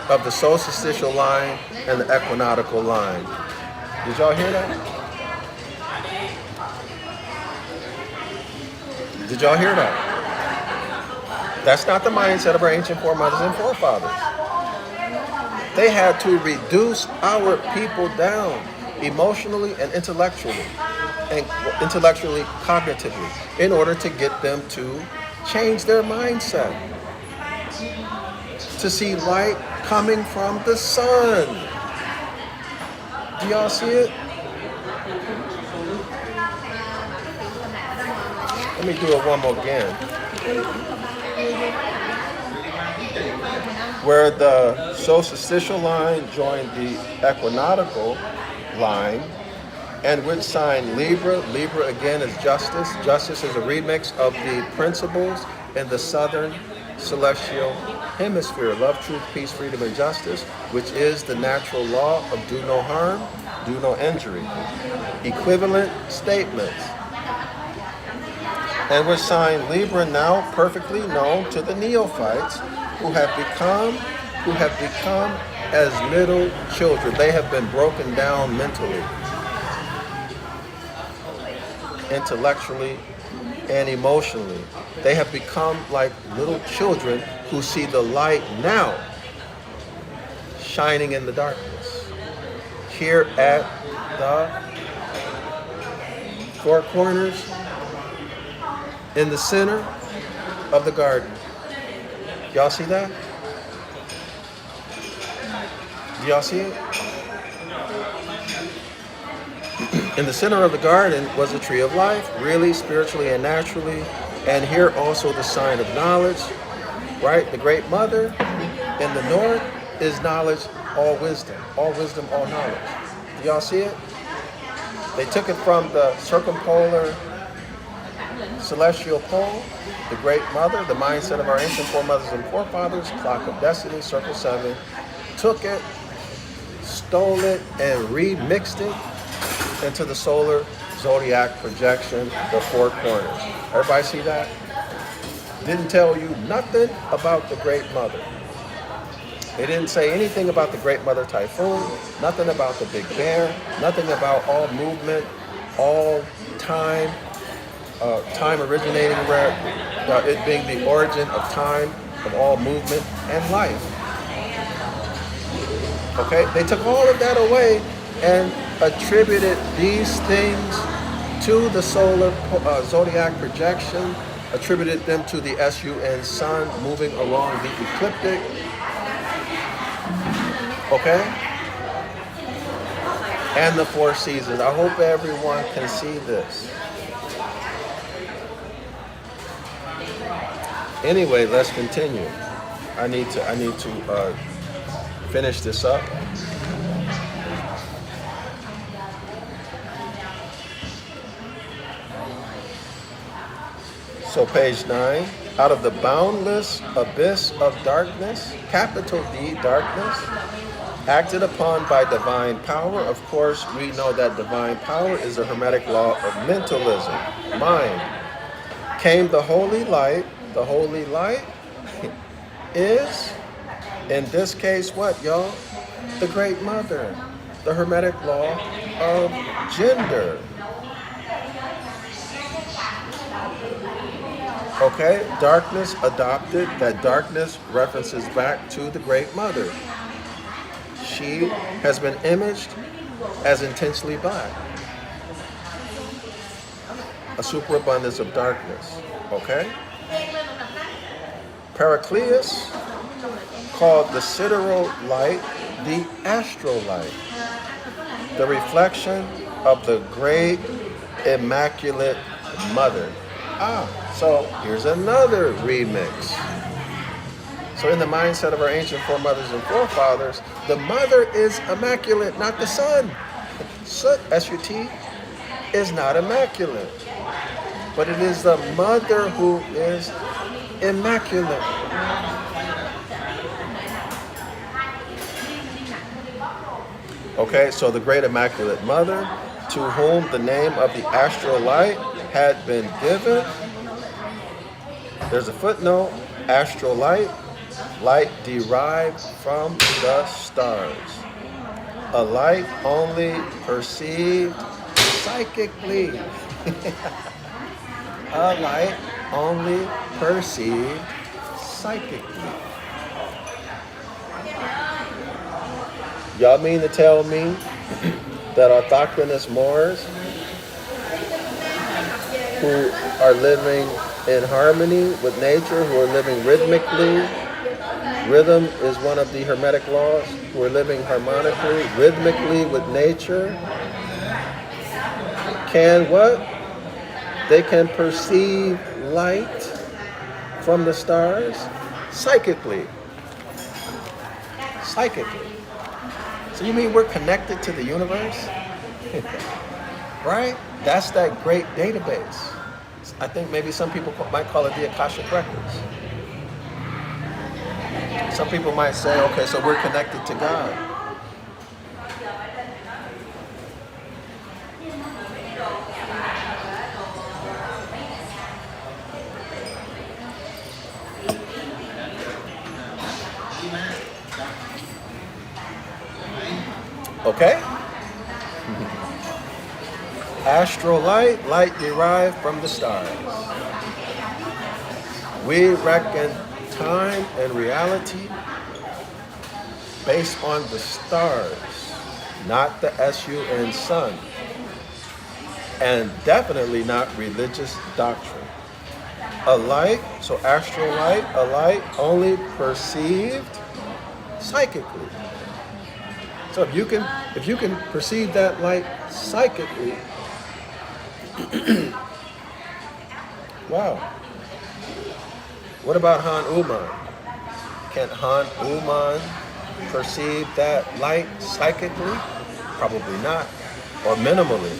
of the solstitial line and the equinoctial line. Did y'all hear that? Did y'all hear that? That's not the mindset of our ancient foremothers and forefathers. They had to reduce our people down emotionally and intellectually, cognitively, in order to get them to change their mindset, to see light coming from the sun. Do y'all see it? Let me do it one more again. Where the solstitial line joined the equinoctial line, and which sign Libra. Libra again is justice. Justice is a remix of the principles in the southern celestial hemisphere: love, truth, peace, freedom, and justice, which is the natural law of do no harm, do no injury. Equivalent statements. And which sign Libra, now perfectly known to the neophytes who have become as little children. They have been broken down mentally, intellectually, and emotionally. They have become like little children who see the light now shining in the darkness. Here at the four corners, in the center of the garden. Y'all see that? Do y'all see it? In the center of the garden was a tree of life, really, spiritually, and naturally. And here also the sign of knowledge, right? The Great Mother in the north is knowledge, all wisdom, all knowledge. Do y'all see it? They took it from the circumpolar celestial pole, the Great Mother, the mindset of our ancient foremothers and forefathers, Clock of Destiny, Circle 7, took it, stole it, and remixed it into the solar zodiac projection, the four corners. Everybody see that? Didn't tell you nothing about the Great Mother. They didn't say anything about the Great Mother Typhoon, nothing about the Big Bear, nothing about all movement, all time, time originating where it being the origin of time, of all movement and life. Okay, they took all of that away and attributed these things to the solar zodiac projection, attributed them to the sun, sun moving along the ecliptic. Okay? And the four seasons. I hope everyone can see this. Anyway, let's continue. I need to finish this up. So page 9, out of the boundless abyss of darkness, capital D, darkness, acted upon by divine power. Of course, we know that divine power is a Hermetic law of mentalism, mind. Came the holy light. The holy light is, in this case, what, y'all? The Great Mother. the Hermetic law of gender. Okay, darkness adopted. That darkness references back to the Great Mother. She has been imaged as intensely black. A superabundance of darkness. Okay? Pericleus called the sidereal light the astral light, the reflection of the great immaculate mother. So here's another remix. So in the mindset of our ancient foremothers and forefathers, the mother is immaculate, not the son. Sut, S-U-T, is not immaculate. But it is the mother who is immaculate. Okay, so the great immaculate mother, to whom the name of the astral light had been given. There's a footnote. Astral light, light derived from the stars. A light only perceived psychically. A light only perceived psychically. Y'all mean to tell me that autochthonous Moors who are living in harmony with nature, who are living rhythmically, rhythm is one of the Hermetic laws, who are living harmonically, rhythmically with nature, can what? They can perceive light from the stars psychically. Psychically. So you mean we're connected to the universe? Right? That's that great database. I think maybe some people might call it the Akashic Records. Some people might say, okay, so we're connected to God. Okay? Astral light, light derived from the stars. We reckon time and reality based on the stars, not the S-U-N sun, and definitely not religious doctrine. A light, so astral light, a light only perceived psychically. So if you can perceive that light psychically, wow. What about Han Uman? Can Han Uman perceive that light psychically? Probably not, or minimally.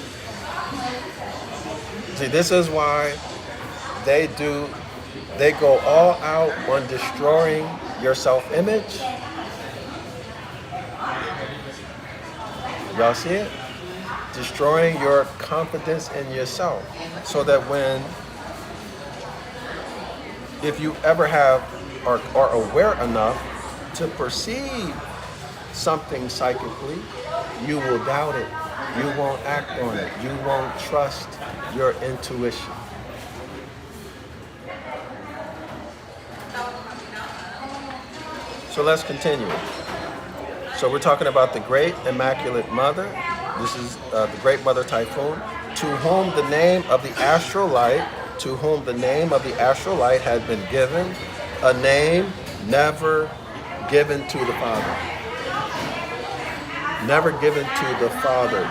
See, this is why they go all out on destroying your self-image. Y'all see it? Destroying your confidence in yourself. So that if you ever have or are aware enough to perceive something psychically, you will doubt it. You won't act on it. You won't trust your intuition. So let's continue. So we're talking about the Great Immaculate Mother. This is the Great Mother Typhoon, to whom the name of the astral light, had been given, a name never given to the Father. Never given to the Father.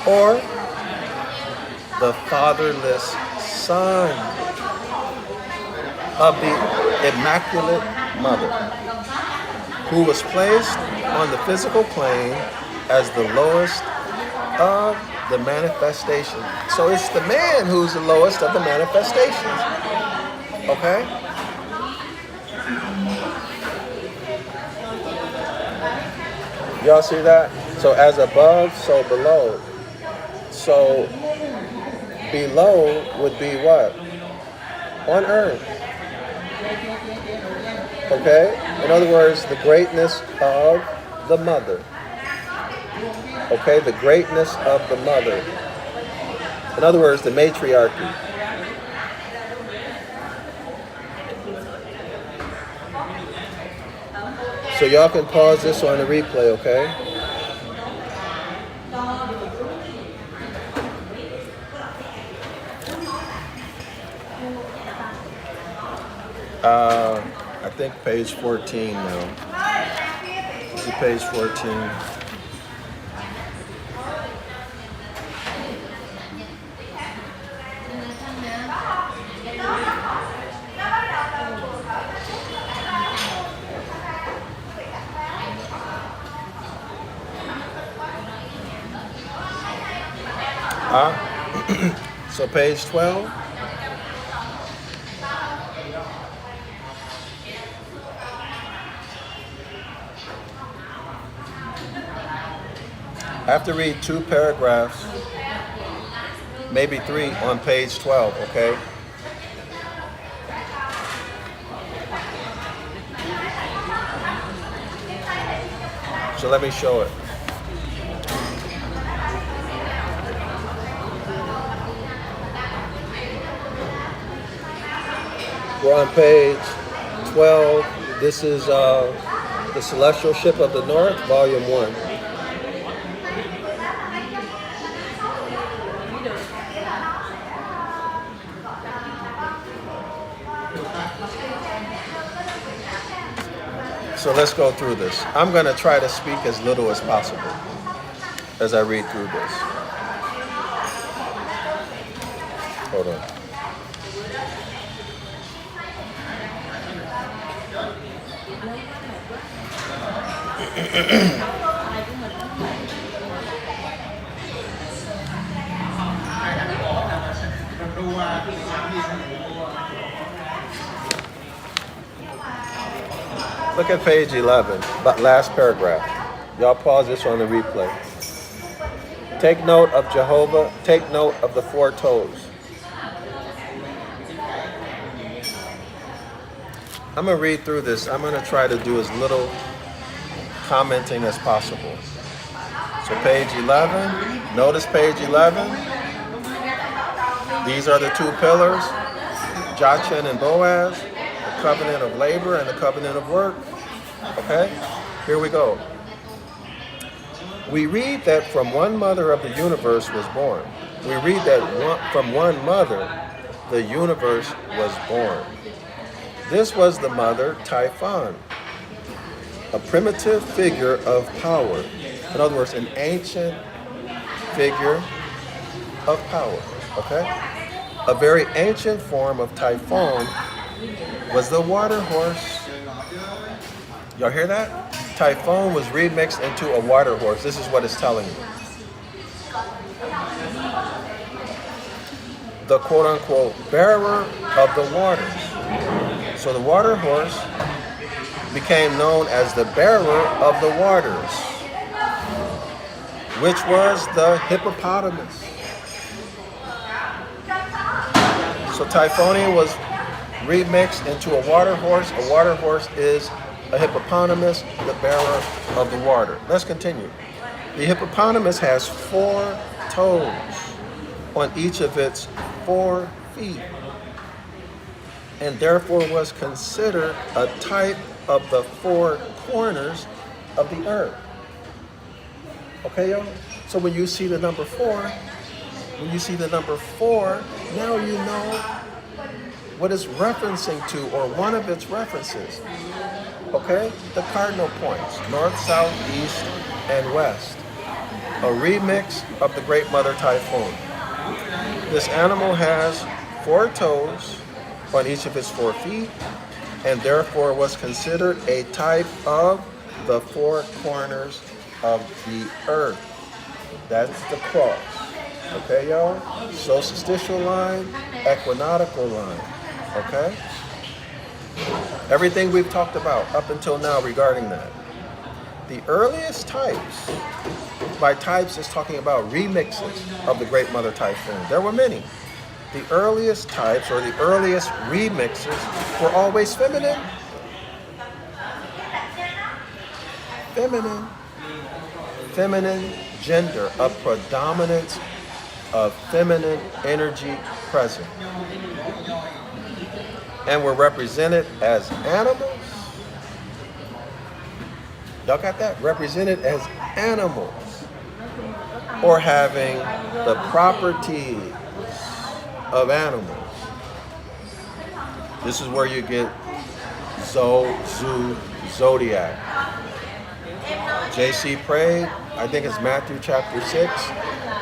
Or the fatherless Son of the Immaculate Mother, who was placed on the physical plane as the lowest of the manifestation. So it's the man who's the lowest of the manifestations. Okay? Y'all see that? So as above, so below. So below would be what? On earth. Okay? In other words, the greatness of the mother. Okay, the greatness of the mother. In other words, the matriarchy. So y'all can pause this on the replay, okay? I think page 14 now. This is page 14. So page 12. I have to read 2 paragraphs, maybe 3 on page 12, okay? So let me show it. We're on page 12. This is The Celestial Ship of the North, Volume 1. So let's go through this. I'm going to try to speak as little as possible as I read through this. Hold on. Look at page 11, but last paragraph. Y'all pause this on the replay. Take note of Jehovah, take note of the 4 toes. I'm going to read through this. I'm going to try to do as little commenting as possible. So page 11, notice page 11. These are the 2 pillars, Jachin and Boaz, the covenant of labor and the covenant of work. Okay, here we go. We read that from one mother of the universe was born. We read that from one mother the universe was born. This was the mother Typhon, a primitive figure of power. In other words, an ancient figure of power, okay? A very ancient form of Typhon was the water horse. Y'all hear that? Typhon was remixed into a water horse. This is what it's telling you. The quote-unquote bearer of the waters. So the water horse became known as the bearer of the waters, which was the hippopotamus. So Typhonia was remixed into a water horse. A water horse is a hippopotamus, the bearer of the water. Let's continue. The hippopotamus has 4 toes on each of its 4 feet, and therefore was considered a type of the 4 corners of the earth. Okay, y'all? So when you see the number 4, now you know what it's referencing to, or one of its references. Okay? The cardinal points, north, south, east, and west. A remix of the Great Mother Typhoon. This animal has 4 toes on each of its 4 feet, and therefore was considered a type of the 4 corners of the earth. That's the cross. Okay, y'all? Solstitial line, equinoctial line. Okay? Everything we've talked about up until now regarding that. The earliest types, by types is talking about remixes of the Great Mother Typhoon. There were many. The earliest types, or the earliest remixes, were always feminine. feminine gender, a predominance of feminine energy present. And we're represented as animals. Y'all got that? Represented as animals, or having the properties of animals. This is where you get Zodiac. JC prayed, I think it's Matthew chapter 6.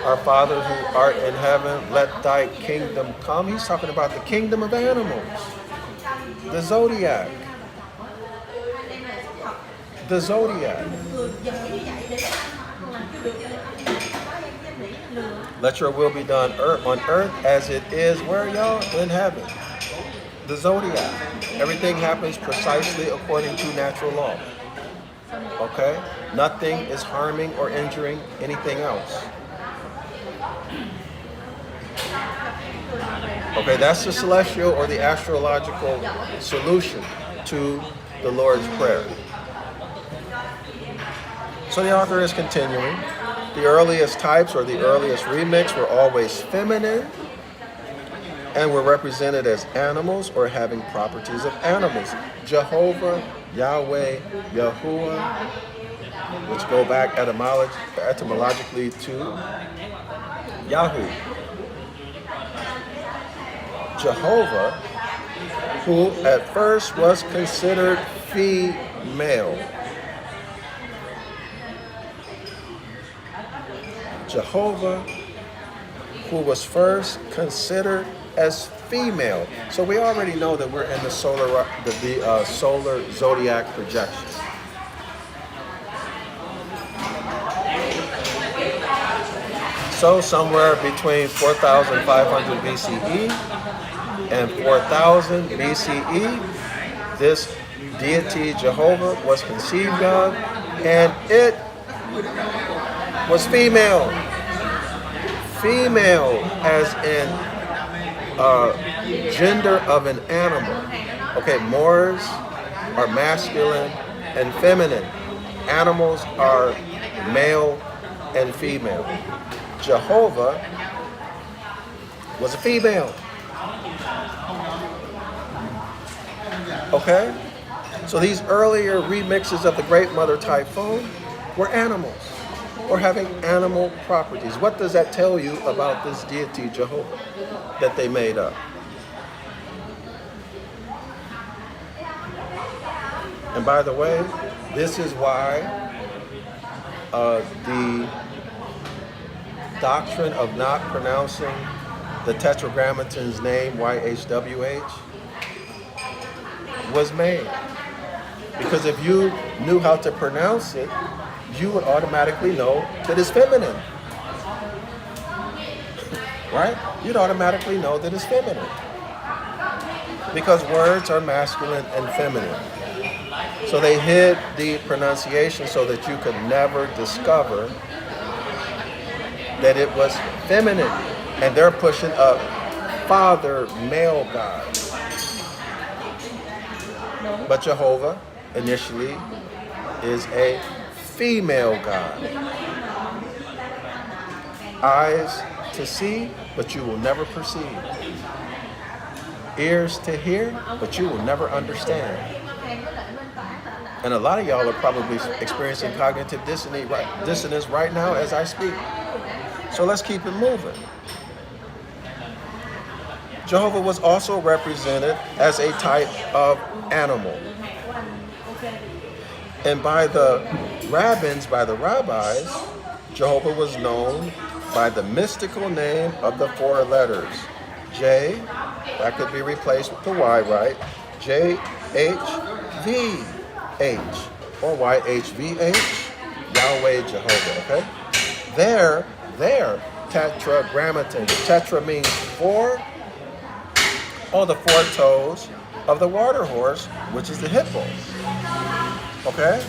Our Father who art in heaven, let thy kingdom come. He's talking about the kingdom of animals. The Zodiac. The Zodiac. Let your will be done on earth as it is, where y'all? In heaven. The Zodiac. Everything happens precisely according to natural law. Okay? Nothing is harming or injuring anything else. Okay, that's the celestial or the astrological solution to the Lord's Prayer. So the author is continuing. The earliest types or the earliest remix were always feminine and were represented as animals or having properties of animals. Jehovah, Yahweh, Yahuwah, which go back etymologically to Yahoo. Jehovah, who at first was considered female. Jehovah, who was first considered as female. So we already know that we're in the solar zodiac projection. So somewhere between 4,500 BCE and 4,000 BCE, this deity Jehovah was conceived of, and it was female. Female as in gender of an animal. Okay, Moors are masculine and feminine. Animals are male and female. Jehovah was a female. Okay? So these earlier remixes of the Great Mother Typhoon were animals, or having animal properties. What does that tell you about this deity, Jehovah, that they made up? And by the way, this is why the doctrine of not pronouncing the Tetragrammaton's name, YHWH, was made. Because if you knew how to pronounce it, you would automatically know that it's feminine. Right? You'd automatically know that it's feminine. Because words are masculine and feminine. So they hid the pronunciation so that you could never discover that it was feminine. And they're pushing up father, male God. But Jehovah initially is a female God. Eyes to see, but you will never perceive. Ears to hear, but you will never understand. And a lot of y'all are probably experiencing cognitive dissonance right now as I speak. So let's keep it moving. Jehovah was also represented as a type of animal. And by the rabbis, Jehovah was known by the mystical name of the four letters. J, that could be replaced with the Y, right? J-H-V-H, or Y-H-V-H, Yahweh, Jehovah, okay? There, tetragrammaton. Tetra means four, or the four toes of the water horse, which is the hippo. Okay?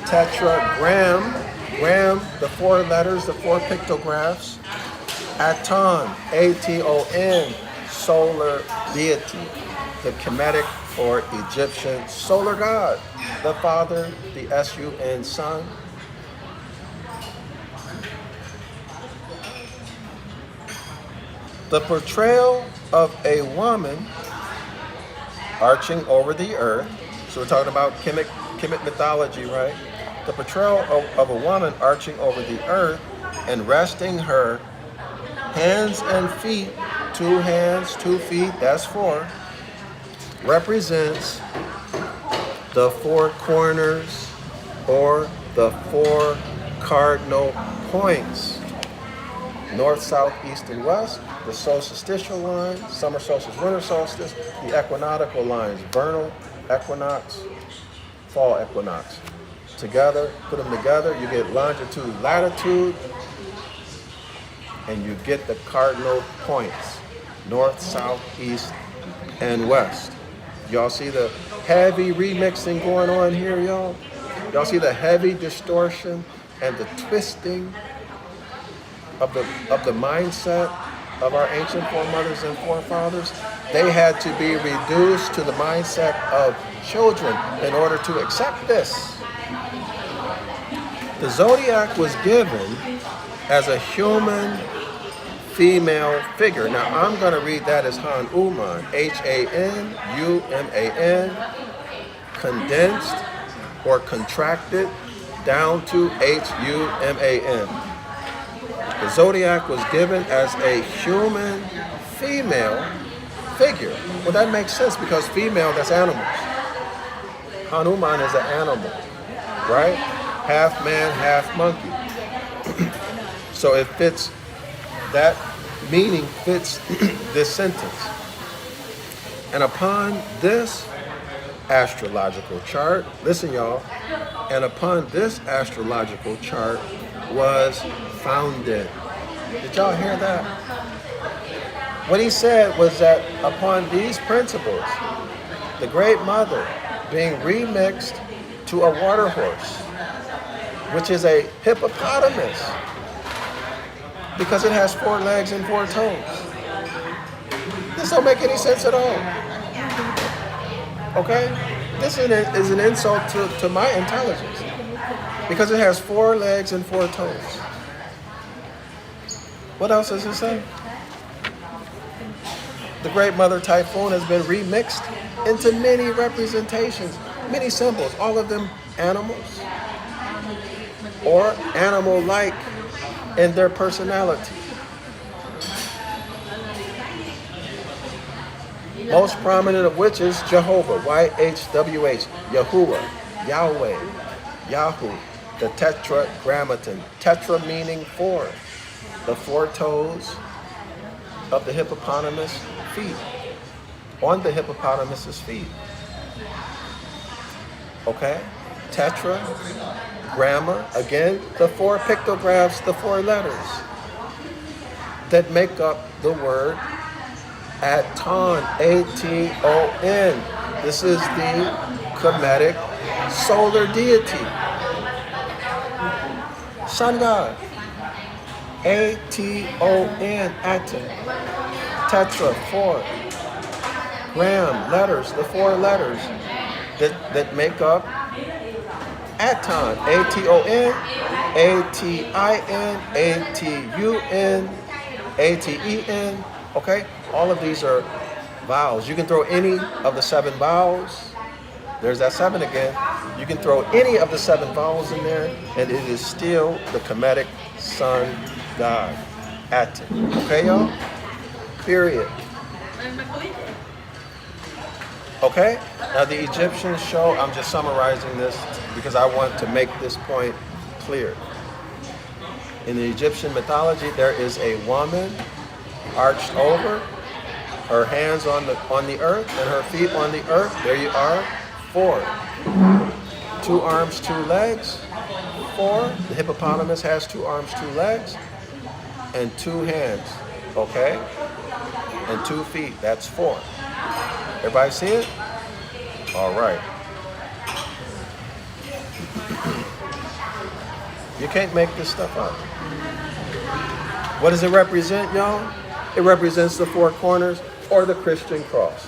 Tetragram, gram, the four letters, the four pictographs. Aton, A-T-O-N, solar deity, the Hermetic or Egyptian solar god, the Father, the S-U-N, Son. The portrayal of a woman arching over the earth. So we're talking about Kemet mythology, right? The portrayal of a woman arching over the earth and resting her hands and feet, 2 hands, 2 feet, that's 4, represents the 4 corners or the 4 cardinal points. North, south, east, and west, the solstitial line, summer solstice, winter solstice, the equinoctial lines, vernal equinox, fall equinox. Together, put them together, you get longitude, latitude, and you get the cardinal points, north, south, east, and west. Y'all see the heavy remixing going on here, y'all? Y'all see the heavy distortion and the twisting of the mindset of our ancient foremothers and forefathers? They had to be reduced to the mindset of children in order to accept this. The zodiac was given as a human female figure. Now I'm going to read that as Hanuman, H-A-N-U-M-A-N, condensed or contracted down to H-U-M-A-N. The zodiac was given as a human female figure. Well, that makes sense because female, that's animals. Hanuman is an animal, right? Half man, half monkey. So it fits, that meaning fits this sentence. And upon this astrological chart, listen y'all, and upon this astrological chart was founded. Did y'all hear that? What he said was that upon these principles, the Great Mother being remixed to a water horse, which is a hippopotamus, because it has 4 legs and 4 toes. This don't make any sense at all. Okay? This is an insult to my intelligence, because it has 4 legs and 4 toes. What else does it say? The Great Mother Typhoon has been remixed into many representations, many symbols, all of them animals or animal-like in their personality. Most prominent of which is Jehovah, Y-H-W-H, Yahuwah, Yahweh, Yahu, the tetragrammaton, tetra meaning 4, the 4 toes of the hippopotamus feet, on the hippopotamus's feet. Okay? Tetra, grammar, again, the 4 pictographs, the 4 letters that make up the word Aton, A-T-O-N. This is the Kemetic solar deity, sun god. A-T-O-N, Aton. Tetra, 4. Gram, letters, the 4 letters that make up Aton, A-T-O-N, A-T-I-N, A-T-U-N, A-T-E-N, okay? All of these are vowels. You can throw any of the 7 vowels. There's that 7 again. You can throw any of the 7 vowels in there, and it is still the Kemetic sun god, Aton. Okay, y'all? Period. Okay? Now the Egyptians show, I'm just summarizing this because I want to make this point clear. In the Egyptian mythology, there is a woman arched over, her hands on the earth and her feet on the earth. There you are. 4. 2 arms, 2 legs. 4. The hippopotamus has 2 arms, 2 legs, and 2 hands. Okay? And 2 feet. That's 4. Everybody see it? All right. You can't make this stuff up. What does it represent, y'all? It represents the 4 corners or the Christian cross.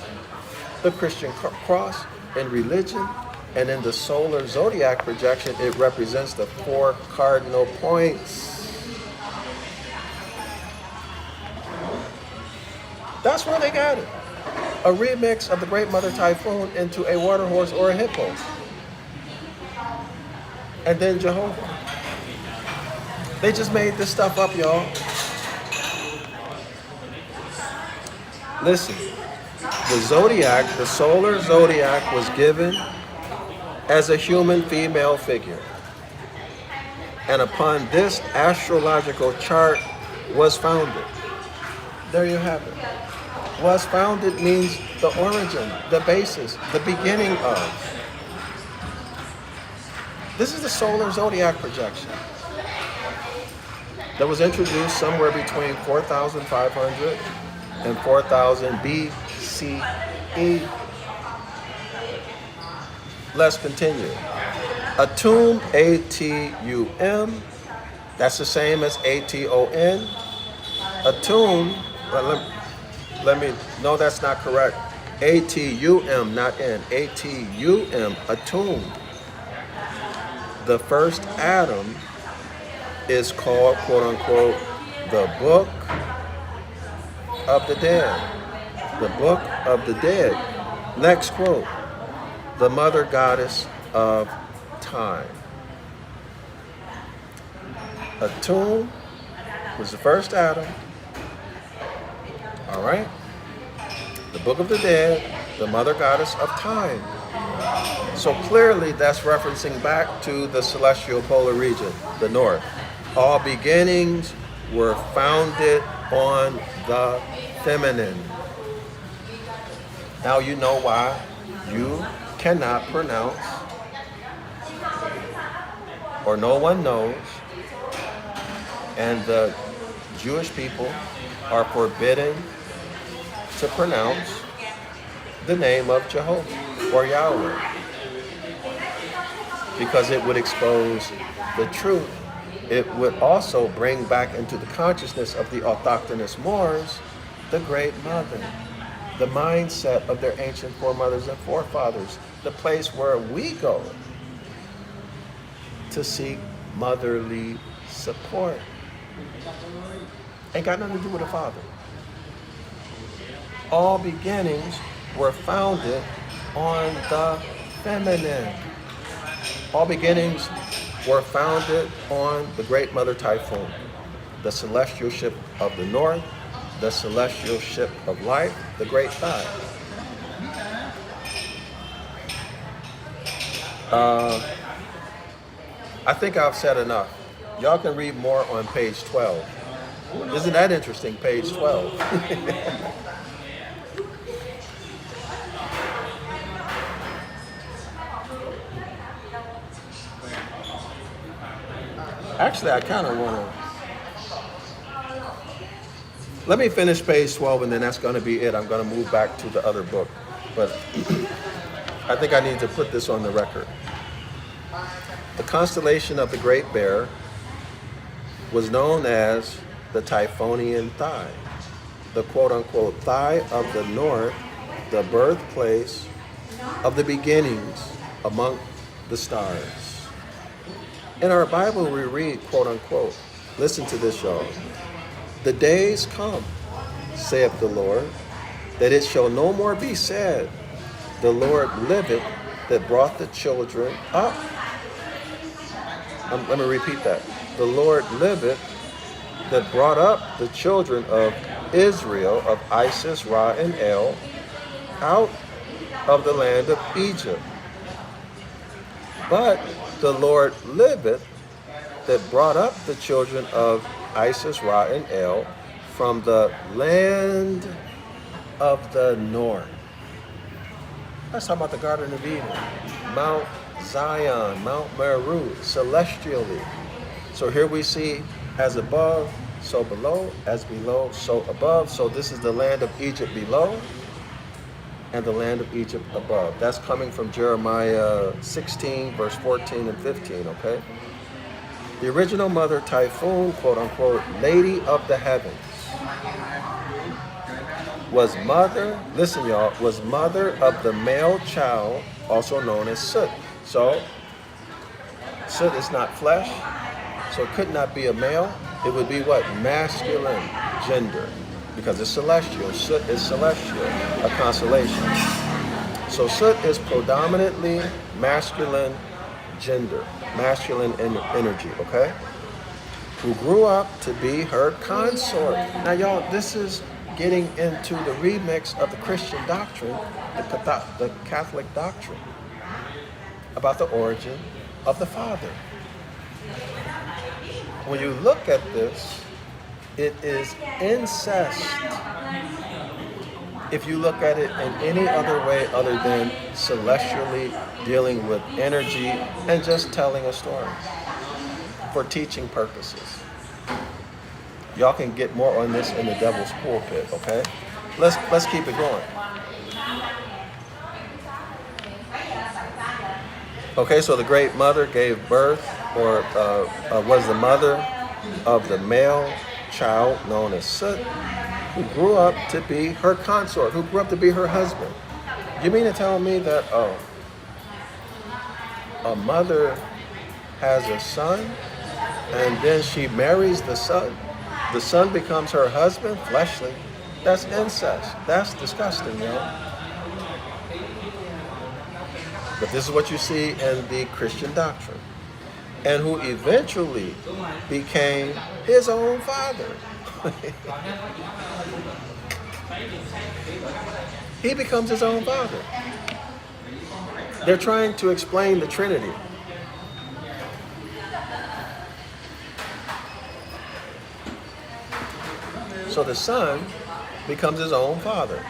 the Christian cross in religion, and in the solar zodiac projection, it represents the 4 cardinal points. That's where they got it. A remix of the Great Mother Typhoon into a water horse or a hippo. And then Jehovah. They just made this stuff up, y'all. Listen, the zodiac, the solar zodiac, was given as a human female figure. And upon this astrological chart was founded. There you have it. Was founded means the origin, the basis, the beginning of. This is the solar zodiac projection that was introduced somewhere between 4,500 and 4,000 BCE. Let's continue. Atum, A-T-U-M, that's the same as A-T-O-N. Atum, no, that's not correct. A-T-U-M, not N. A-T-U-M, Atum. The first Adam is called, quote unquote, the Book of the Dead. The Book of the Dead. Next quote. The Mother Goddess of Time. Atum was the first Adam. All right. The Book of the Dead, the Mother Goddess of Time. So clearly that's referencing back to the celestial polar region, the north. All beginnings were founded on the feminine. Now you know why you cannot pronounce, or no one knows, and the Jewish people are forbidden to pronounce the name of Jehovah or Yahweh, because it would expose the truth. It would also bring back into the consciousness of the autochthonous Moors the Great Mother, the mindset of their ancient foremothers and forefathers, the place where we go to seek motherly support. Ain't got nothing to do with a father. All beginnings were founded on the feminine. All beginnings were founded on the Great Mother Typhoon, the celestial ship of the north, the celestial ship of life, the Great Thigh. I think I've said enough. Y'all can read more on page 12. Isn't that interesting, page 12? Actually, I kind of want to... Let me finish page 12, and then that's going to be it. I'm going to move back to the other book. But I think I need to put this on the record. The constellation of the Great Bear was known as the Typhonian Thigh, the quote-unquote thigh of the north, the birthplace of the beginnings among the stars. In our Bible, we read, quote unquote, listen to this, y'all. The days come, saith the Lord, that it shall no more be said, the Lord liveth that brought the children up. Let me repeat that. The Lord liveth that brought up the children of Israel, of Isis, Ra, and El, out of the land of Egypt. But the Lord liveth that brought up the children of Isis, Ra, and El from the land of the north. That's talking about the Garden of Eden, Mount Zion, Mount Meru, celestially. So here we see as above, so below, as below, so above. So this is the land of Egypt below and the land of Egypt above. That's coming from Jeremiah 16, verse 14 and 15, okay? The original mother Typhoon, quote unquote, lady of the heavens. was mother, listen y'all, was mother of the male child, also known as Soot. So, Soot is not flesh, so it could not be a male. It would be what? Masculine gender, because it's celestial. Soot is celestial, a constellation. So Soot is predominantly masculine gender, masculine energy, okay? Who grew up to be her consort. Now y'all, this is getting into the remix of the Christian doctrine, the Catholic doctrine, about the origin of the Father. When you look at this, it is incest. If you look at it in any other way other than celestially dealing with energy and just telling a story for teaching purposes. Y'all can get more on this in the Devil's Pulpit, okay? Let's keep it going. Okay, so the Great Mother gave birth, or was the mother of the male child known as Soot, who grew up to be her consort, who grew up to be her husband. You mean to tell me that a mother has a son, and then she marries the son? The son becomes her husband, fleshly. That's incest. That's disgusting, yo. But this is what you see in the Christian doctrine. And who eventually became his own father. He becomes his own father. They're trying to explain the Trinity. So the son becomes his own father.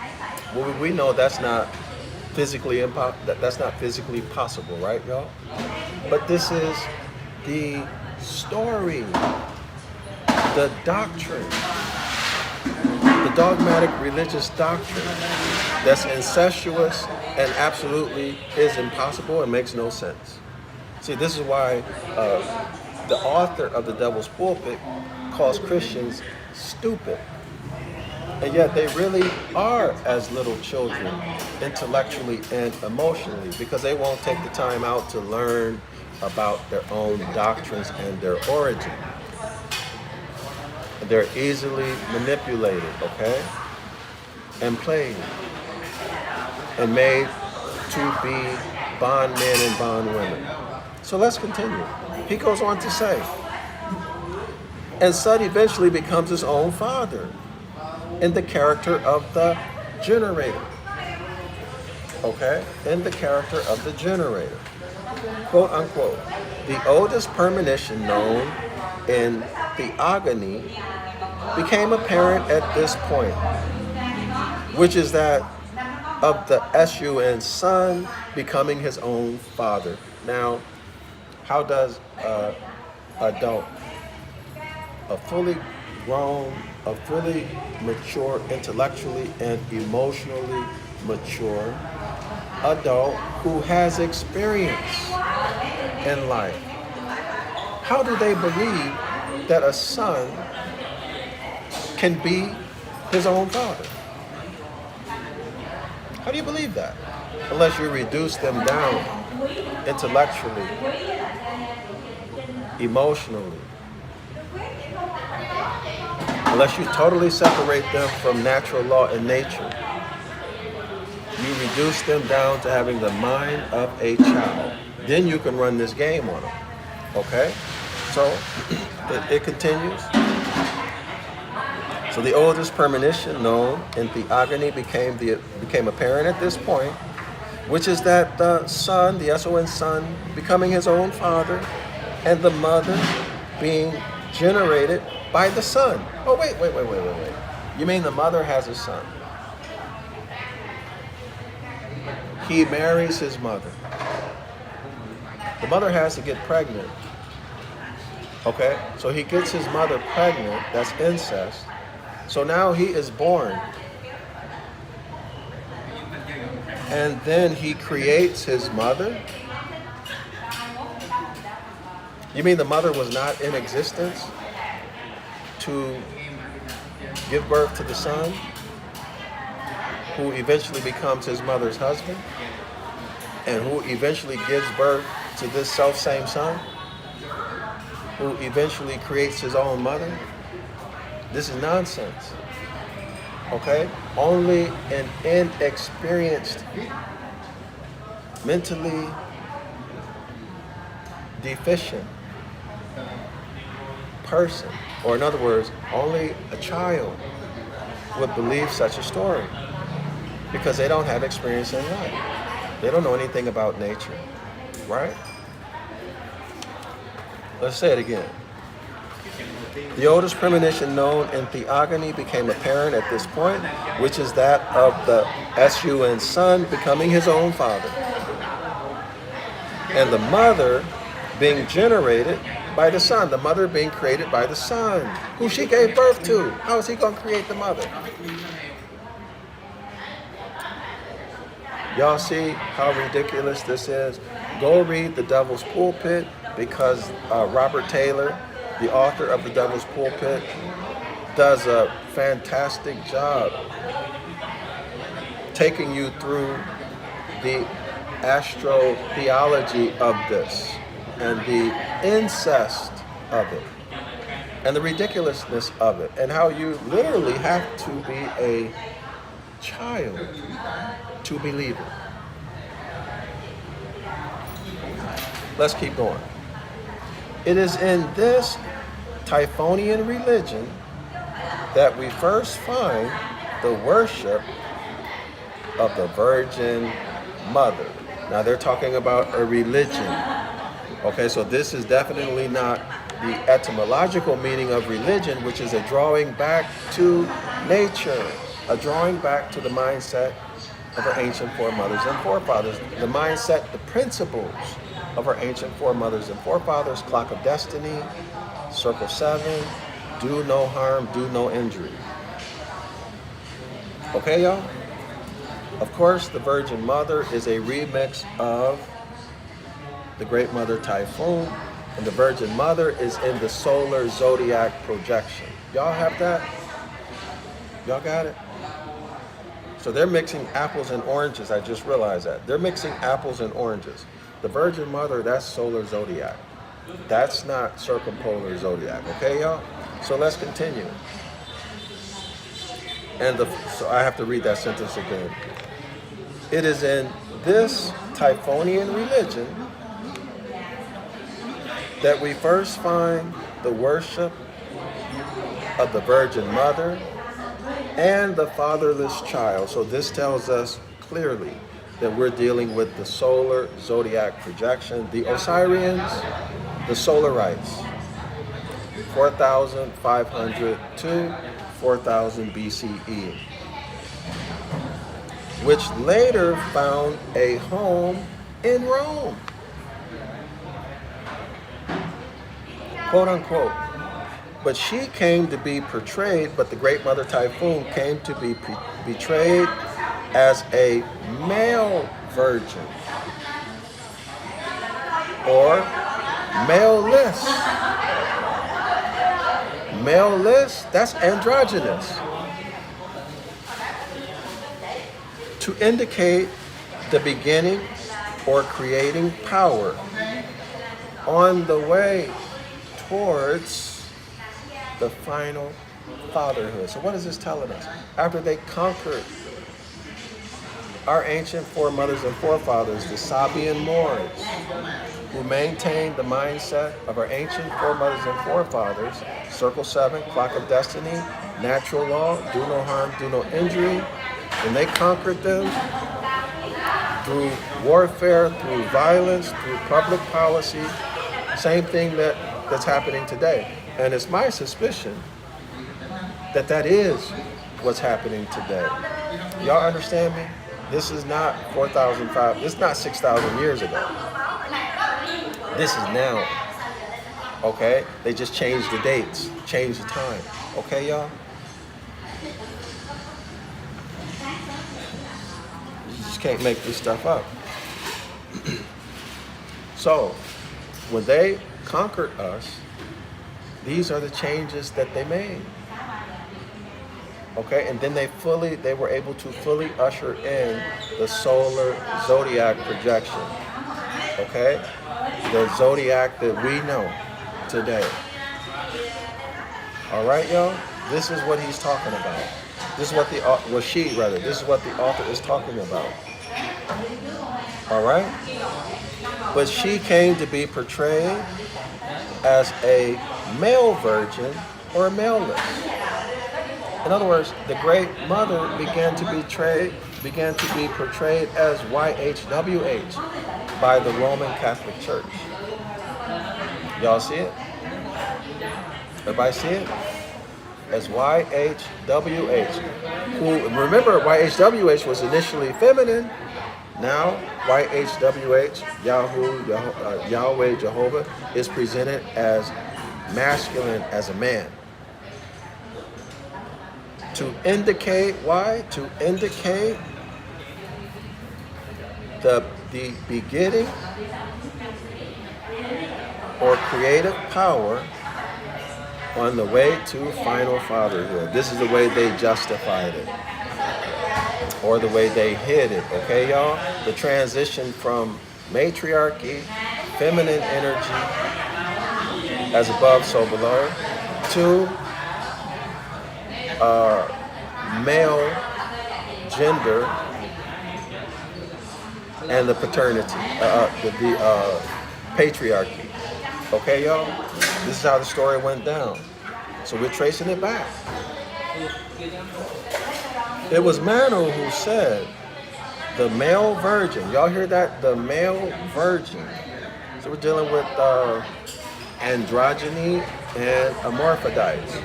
Well, we know that's not physically that's not physically possible, right, y'all? But this is the story, the doctrine, the dogmatic religious doctrine that's incestuous and absolutely is impossible and makes no sense. See, this is why the author of the Devil's Pulpit calls Christians stupid. And yet they really are as little children, intellectually and emotionally, because they won't take the time out to learn about their own doctrines and their origin. They're easily manipulated, okay? And played. And made to be bondmen and bondwomen. So let's continue. He goes on to say, and Sud eventually becomes his own father in the character of the generator. Okay? In the character of the generator. Quote unquote. The oldest premonition known in theogony became apparent at this point, which is that of the Escheat son becoming his own father. Now, how does adult, a fully grown, a fully mature, intellectually and emotionally mature adult who has experience in life, how do they believe that a son can be his own father? How do you believe that? Unless you reduce them down intellectually, emotionally. Unless you totally separate them from natural law and nature. You reduce them down to having the mind of a child. Then you can run this game on them. Okay? So, it continues. So the oldest premonition known in theogony became apparent at this point, which is that the son, the S-O-N son, becoming his own father, and the mother being generated by the son. Oh, wait. You mean the mother has a son? He marries his mother. The mother has to get pregnant. Okay? So he gets his mother pregnant. That's incest. So now he is born. And then he creates his mother. You mean the mother was not in existence to give birth to the son? who eventually becomes his mother's husband, and who eventually gives birth to this self-same son, who eventually creates his own mother. This is nonsense. Okay? Only an inexperienced, mentally deficient person, or in other words, only a child would believe such a story, because they don't have experience in life. They don't know anything about nature, right? Let's say it again. The oldest premonition known in theogony became apparent at this point, which is that of the sun son becoming his own father, and the mother being generated by the son, the mother being created by the son, who she gave birth to. How is he going to create the mother? Y'all see how ridiculous this is? Go read The Devil's Pulpit, because Robert Taylor, the author of The Devil's Pulpit, does a fantastic job taking you through the astrotheology of this, and the incest of it, and the ridiculousness of it, and how you literally have to be a child to believe it. Let's keep going. It is in this Typhonian religion that we first find the worship of the Virgin Mother. Now they're talking about a religion. Okay, so this is definitely not the etymological meaning of religion, which is a drawing back to nature, a drawing back to the mindset of our ancient foremothers and forefathers, the mindset, the principles of our ancient foremothers and forefathers: clock of destiny, circle 7, do no harm, do no injury. Okay, y'all? Of course, the Virgin Mother is a remix of the Great Mother Typhoon, and the Virgin Mother is in the solar zodiac projection. Y'all have that? Y'all got it? So they're mixing apples and oranges. I just realized that. They're mixing apples and oranges. The Virgin Mother, that's solar zodiac. That's not circumpolar zodiac. Okay, y'all? So let's continue. So I have to read that sentence again. It is in this Typhonian religion that we first find the worship of the Virgin Mother and the fatherless child. So this tells us clearly that we're dealing with the solar zodiac projection, the Osirians, the Solarites, 4,500 to 4,000 BCE, which later found a home in Rome, quote unquote. But she came to be portrayed, but the Great Mother Typhoon came to be betrayed as a male virgin, or male-less. Male-less, that's androgynous. To indicate the beginning or creating power on the way towards the final fatherhood. So what is this telling us? After they conquered our ancient foremothers and forefathers, the Sabian Moors, who maintained the mindset of our ancient foremothers and forefathers, circle 7, clock of destiny, natural law, do no harm, do no injury, when they conquered them through warfare, through violence, through public policy, same thing that's happening today. And it's my suspicion that that is what's happening today. Y'all understand me? This is not 4,005, this is not 6,000 years ago. This is now, okay? They just changed the dates, changed the time, okay, y'all? You just can't make this stuff up. So, when they conquered us, these are the changes that they made. Okay, and then they were able to fully usher in the solar zodiac projection. Okay, the zodiac that we know today. All right, y'all. This is what he's talking about. This is what this is what the author is talking about. All right, but she came to be portrayed as a male virgin or a maleless. In other words, the Great Mother began to be portrayed as YHWH by the Roman Catholic Church. Y'all see it? Everybody see it? As YHWH. Who, remember, YHWH was initially feminine. Now, YHWH, Yahweh, Jehovah, is presented as masculine, as a man. To indicate, why? To indicate the beginning or creative power on the way to final fatherhood. This is the way they justified it, or the way they hid it, okay, y'all? The transition from matriarchy, feminine energy, as above, so below, to male gender and the paternity, the patriarchy. Okay, y'all? This is how the story went down. So we're tracing it back. It was Manu who said, the male virgin. Y'all hear that? The male virgin. So we're dealing with androgyny and hermaphrodites.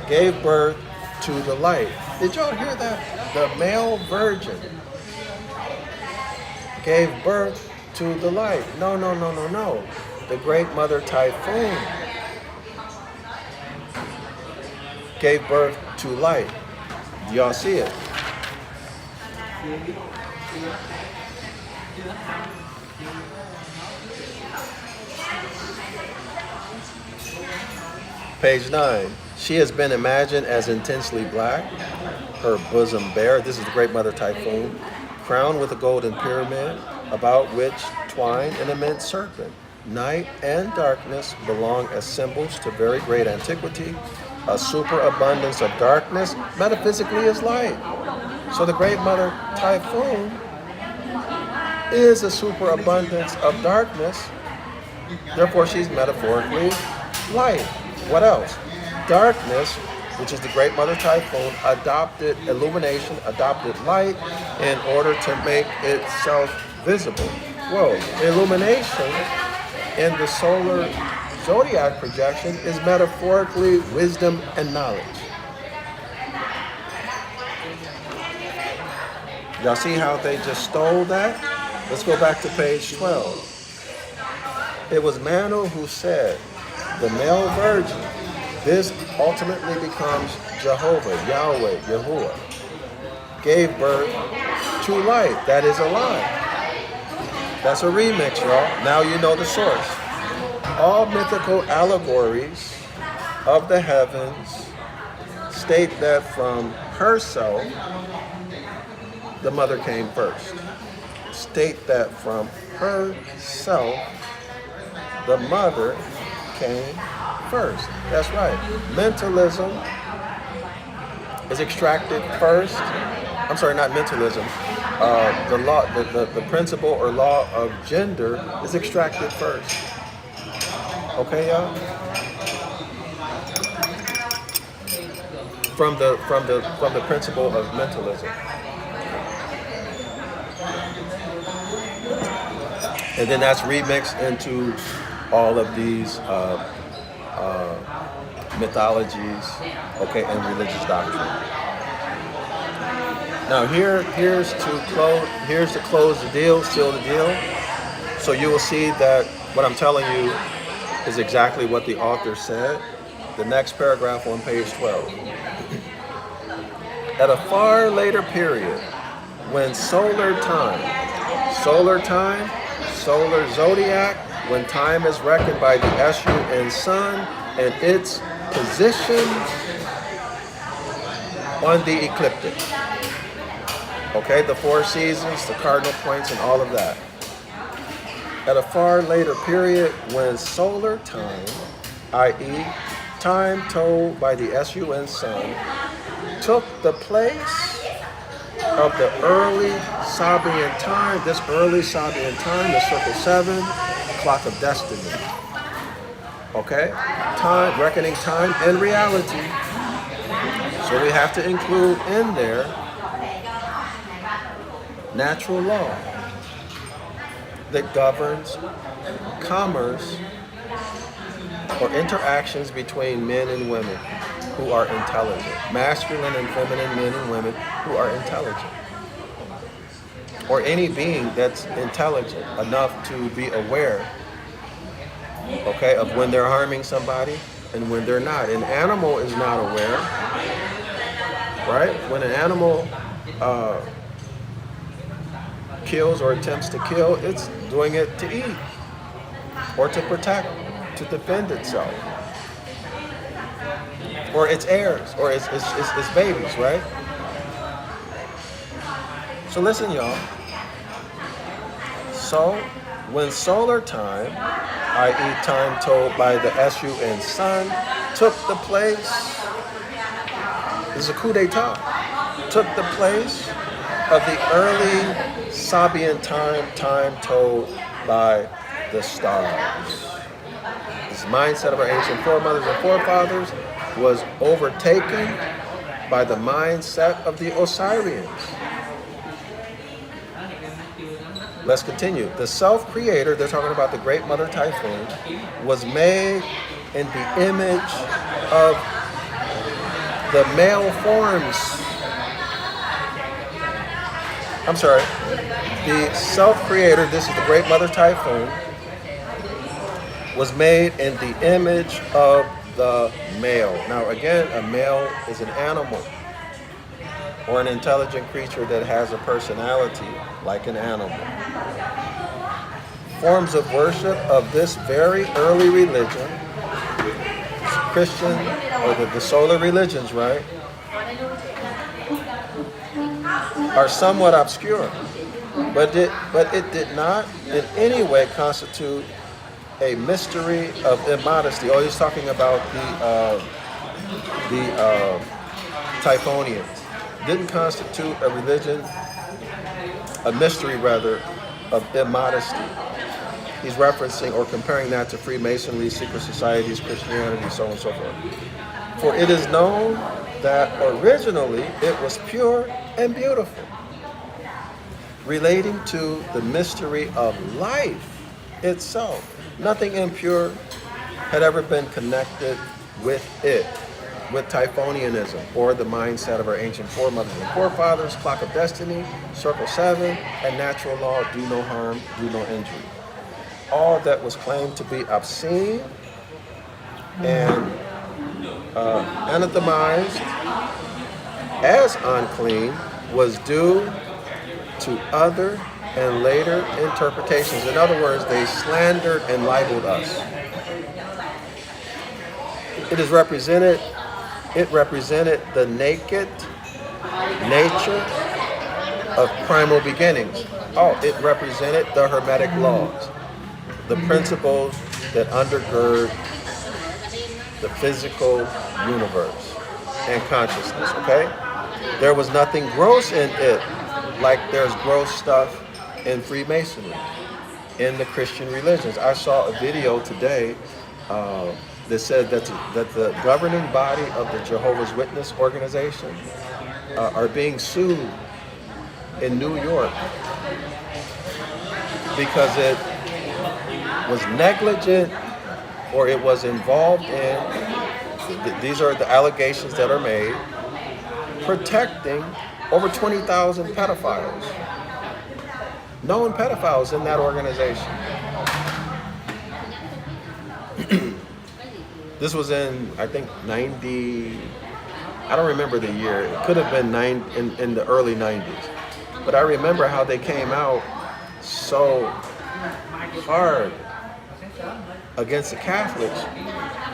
Gave birth to the light. Did y'all hear that? The male virgin gave birth to the light. No. The Great Mother Typhoon gave birth to light. Do y'all see it? Page 9. She has been imagined as intensely black, her bosom bare. This is the Great Mother Typhoon, crowned with a golden pyramid, about which twined an immense serpent. Night and darkness belong as symbols to very great antiquity. A superabundance of darkness metaphysically is light. So the Great Mother Typhoon is a superabundance of darkness. Therefore, she's metaphorically light. What else? Darkness, which is the Great Mother Typhoon, adopted illumination, adopted light in order to make itself visible. Whoa, illumination in the solar zodiac projection is metaphorically wisdom and knowledge. Y'all see how they just stole that? Let's go back to page 12. It was Manu who said, the male virgin, this ultimately becomes Jehovah, Yahweh, Yahuwah, gave birth to light. That is a lie. That's a remix, y'all. Now you know the source. All mythical allegories of the heavens state that from herself, the mother came first. State that from herself, the mother came first. That's right. Mentalism is extracted first. I'm sorry, not mentalism. The law, the principle or law of gender is extracted first. Okay, y'all. From the principle of mentalism. And then that's remixed into all of these mythologies, okay, and religious doctrine. Now here's to close the deal, seal the deal. So you will see that what I'm telling you is exactly what the author said. The next paragraph on page 12. At a far later period, when solar zodiac, when time is reckoned by the Escheat and sun and its positions on the ecliptic. Okay, the 4 seasons, the cardinal points, and all of that. At a far later period, when solar time, i.e., time told by the sun sun, took the place of the early Sabian time, this early Sabian time, the circle 7, clock of destiny. Okay? Time, reckoning time and reality. So we have to include in there natural law that governs commerce or interactions between men and women who are intelligent. Masculine and feminine men and women who are intelligent. Or any being that's intelligent enough to be aware, okay, of when they're harming somebody and when they're not. An animal is not aware, right? When an animal kills or attempts to kill, it's doing it to eat or to protect, to defend itself, or its heirs, or its babies, right? So listen, y'all. So when solar time, i.e. time told by the sun sun, took the place, this is a coup d'etat, took the place of the early Sabian time, time told by the stars. This mindset of our ancient foremothers and forefathers was overtaken by the mindset of the Osirians. Let's continue. The self-creator, they're talking about the great mother Typhoon, was made in the image of the male forms. I'm sorry. The self-creator, this is the great mother Typhoon, was made in the image of the male. Now again, a male is an animal or an intelligent creature that has a personality like an animal. Forms of worship of this very early religion, Christian, or the solar religions, right, are somewhat obscure, but it did not in any way constitute a mystery of immodesty. Oh, he's talking about the Typhonians. Didn't constitute a religion, a mystery rather, of immodesty. He's referencing or comparing that to Freemasonry, secret societies, Christianity, so on and so forth. For it is known that originally it was pure and beautiful, relating to the mystery of life itself. Nothing impure had ever been connected with it, with Typhonianism, or the mindset of our ancient foremothers and forefathers, clock of destiny, circle 7, and natural law, do no harm, do no injury. All that was claimed to be obscene and anathemized as unclean was due to other and later interpretations. In other words, they slandered and libeled us. It represented the naked nature of primal beginnings. Oh, it represented the Hermetic Laws, the principles that undergird the physical universe and consciousness, okay? There was nothing gross in it, like there's gross stuff in Freemasonry, in the Christian religions. I saw a video today that said that the governing body of the Jehovah's Witness organization are being sued in New York because it was negligent or it was involved in, these are the allegations that are made, protecting over 20,000 pedophiles, known pedophiles in that organization. This was in, I think, 90, I don't remember the year. It could have been in the early 90s. But I remember how they came out so hard against the Catholics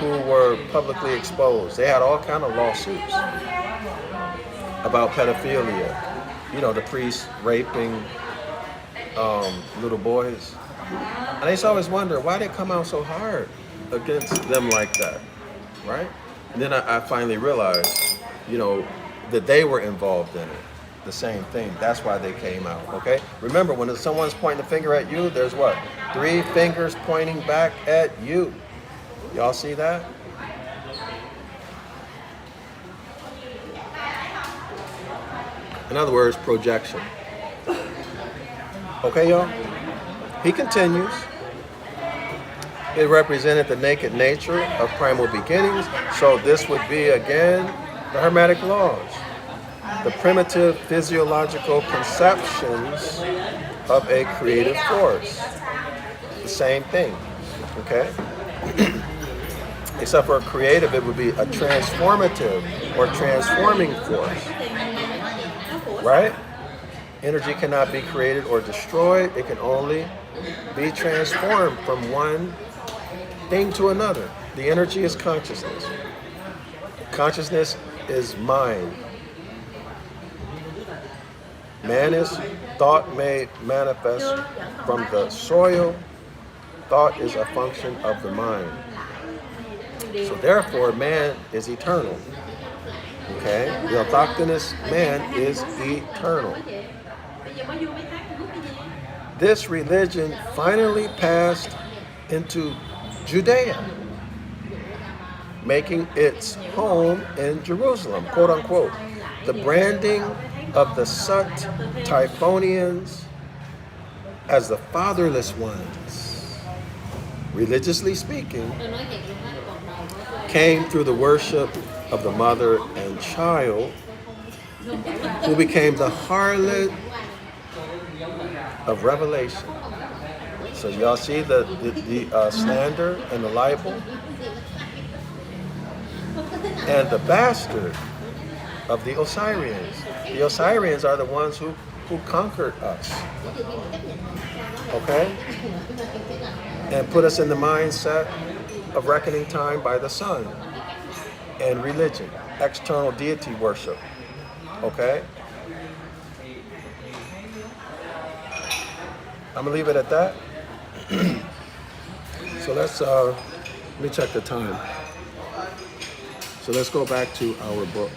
who were publicly exposed. They had all kind of lawsuits. about pedophilia. You know, the priests raping little boys. And I used to always wonder why they come out so hard against them like that, right? And then I finally realized, you know, that they were involved in it. The same thing. That's why they came out, okay? Remember, when someone's pointing the finger at you, there's what? 3 fingers pointing back at you. Y'all see that? In other words, projection. Okay, y'all? He continues. It represented the naked nature of primal beginnings. So this would be, again, the Hermetic Laws. The primitive physiological conceptions of a creative force. The same thing, okay? Except for creative, it would be a transformative or transforming force, right? Energy cannot be created or destroyed. It can only be transformed from one thing to another. The energy is consciousness. Consciousness is mind. Man is thought made manifest from the soil. Thought is a function of the mind. So therefore, man is eternal. Okay? The autochthonous man is eternal. This religion finally passed into Judea, making its home in Jerusalem, quote unquote. The branding of the Sut Typhonians as the fatherless ones, religiously speaking, came through the worship of the mother and child, who became the harlot of Revelation. So y'all see the slander and the libel? And the bastard of the Osirians. The Osirians are the ones who conquered us. Okay? And put us in the mindset of reckoning time by the sun and religion, external deity worship. Okay? I'm gonna leave it at that. So let's let me check the time. So let's go back to our book.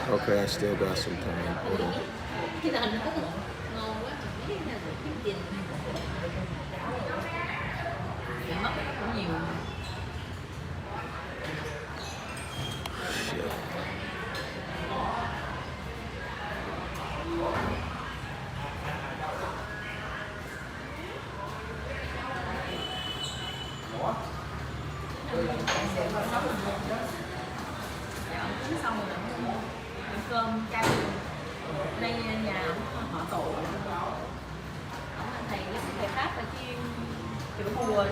Okay, I still got some time. Hold on. Shit. Cơm canh đây nhà họ tổ thầy cái thầy pháp là chuyên kiểu buồn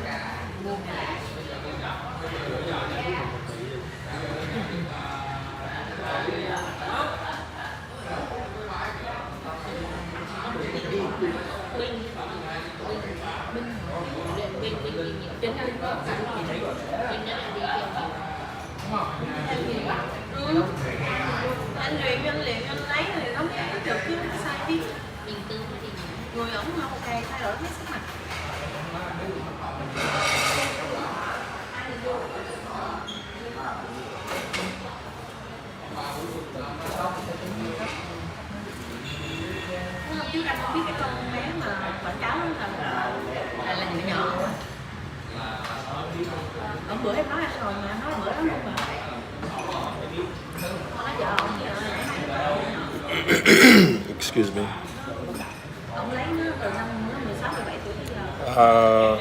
anh luyện anh lấy thì nó được chứ nó sai đi người ổng không ok thay đổi hết sức mặt chứ anh không biết cái con bé mà quảng cáo là nhỏ nhỏ ông bữa em nói anh rồi mà nói bữa đó luôn mà Excuse me. Ông lấy nó từ năm 16, 17 tuổi tới giờ.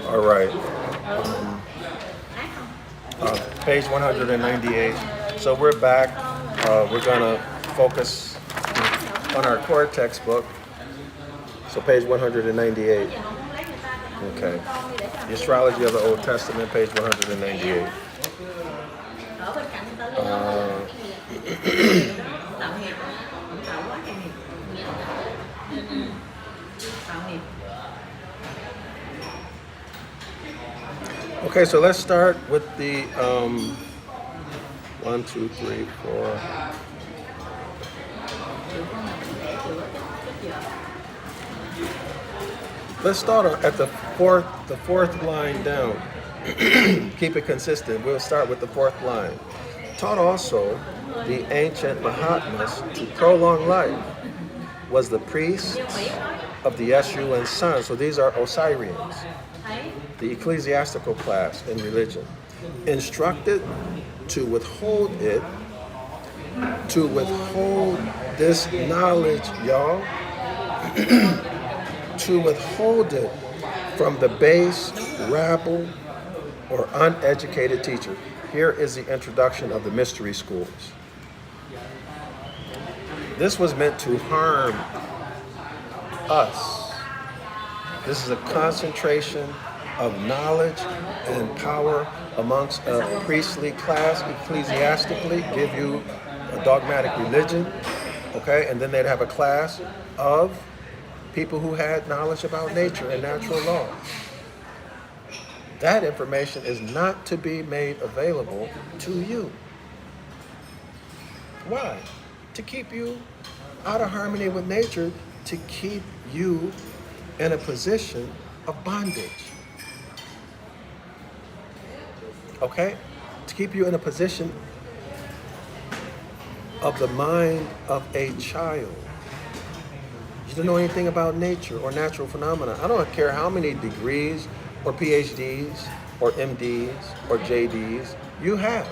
All right. Page 198. So we're back. We're gonna focus on our core textbook. So page 198. Okay. The Astrology of the Old Testament, page 198. Okay, so let's start with the 1, 2, 3, 4. Let's start at the fourth line down. Keep it consistent. We'll start with the fourth line. Taught also the ancient Mahatmas to prolong life was the priests of the Escheat sun. So these are Osirians, the ecclesiastical class in religion, instructed to withhold this knowledge, y'all, to withhold it from the base, rabble, or uneducated teacher. Here is the introduction of the mystery schools. This was meant to harm us. This is a concentration of knowledge and power amongst a priestly class, ecclesiastically, give you a dogmatic religion, okay? And then they'd have a class of people who had knowledge about nature and natural law. That information is not to be made available to you. Why? To keep you out of harmony with nature, to keep you in a position of bondage. Okay? To keep you in a position of the mind of a child. You don't know anything about nature or natural phenomena. I don't care how many degrees or PhDs or MDs or JDs you have.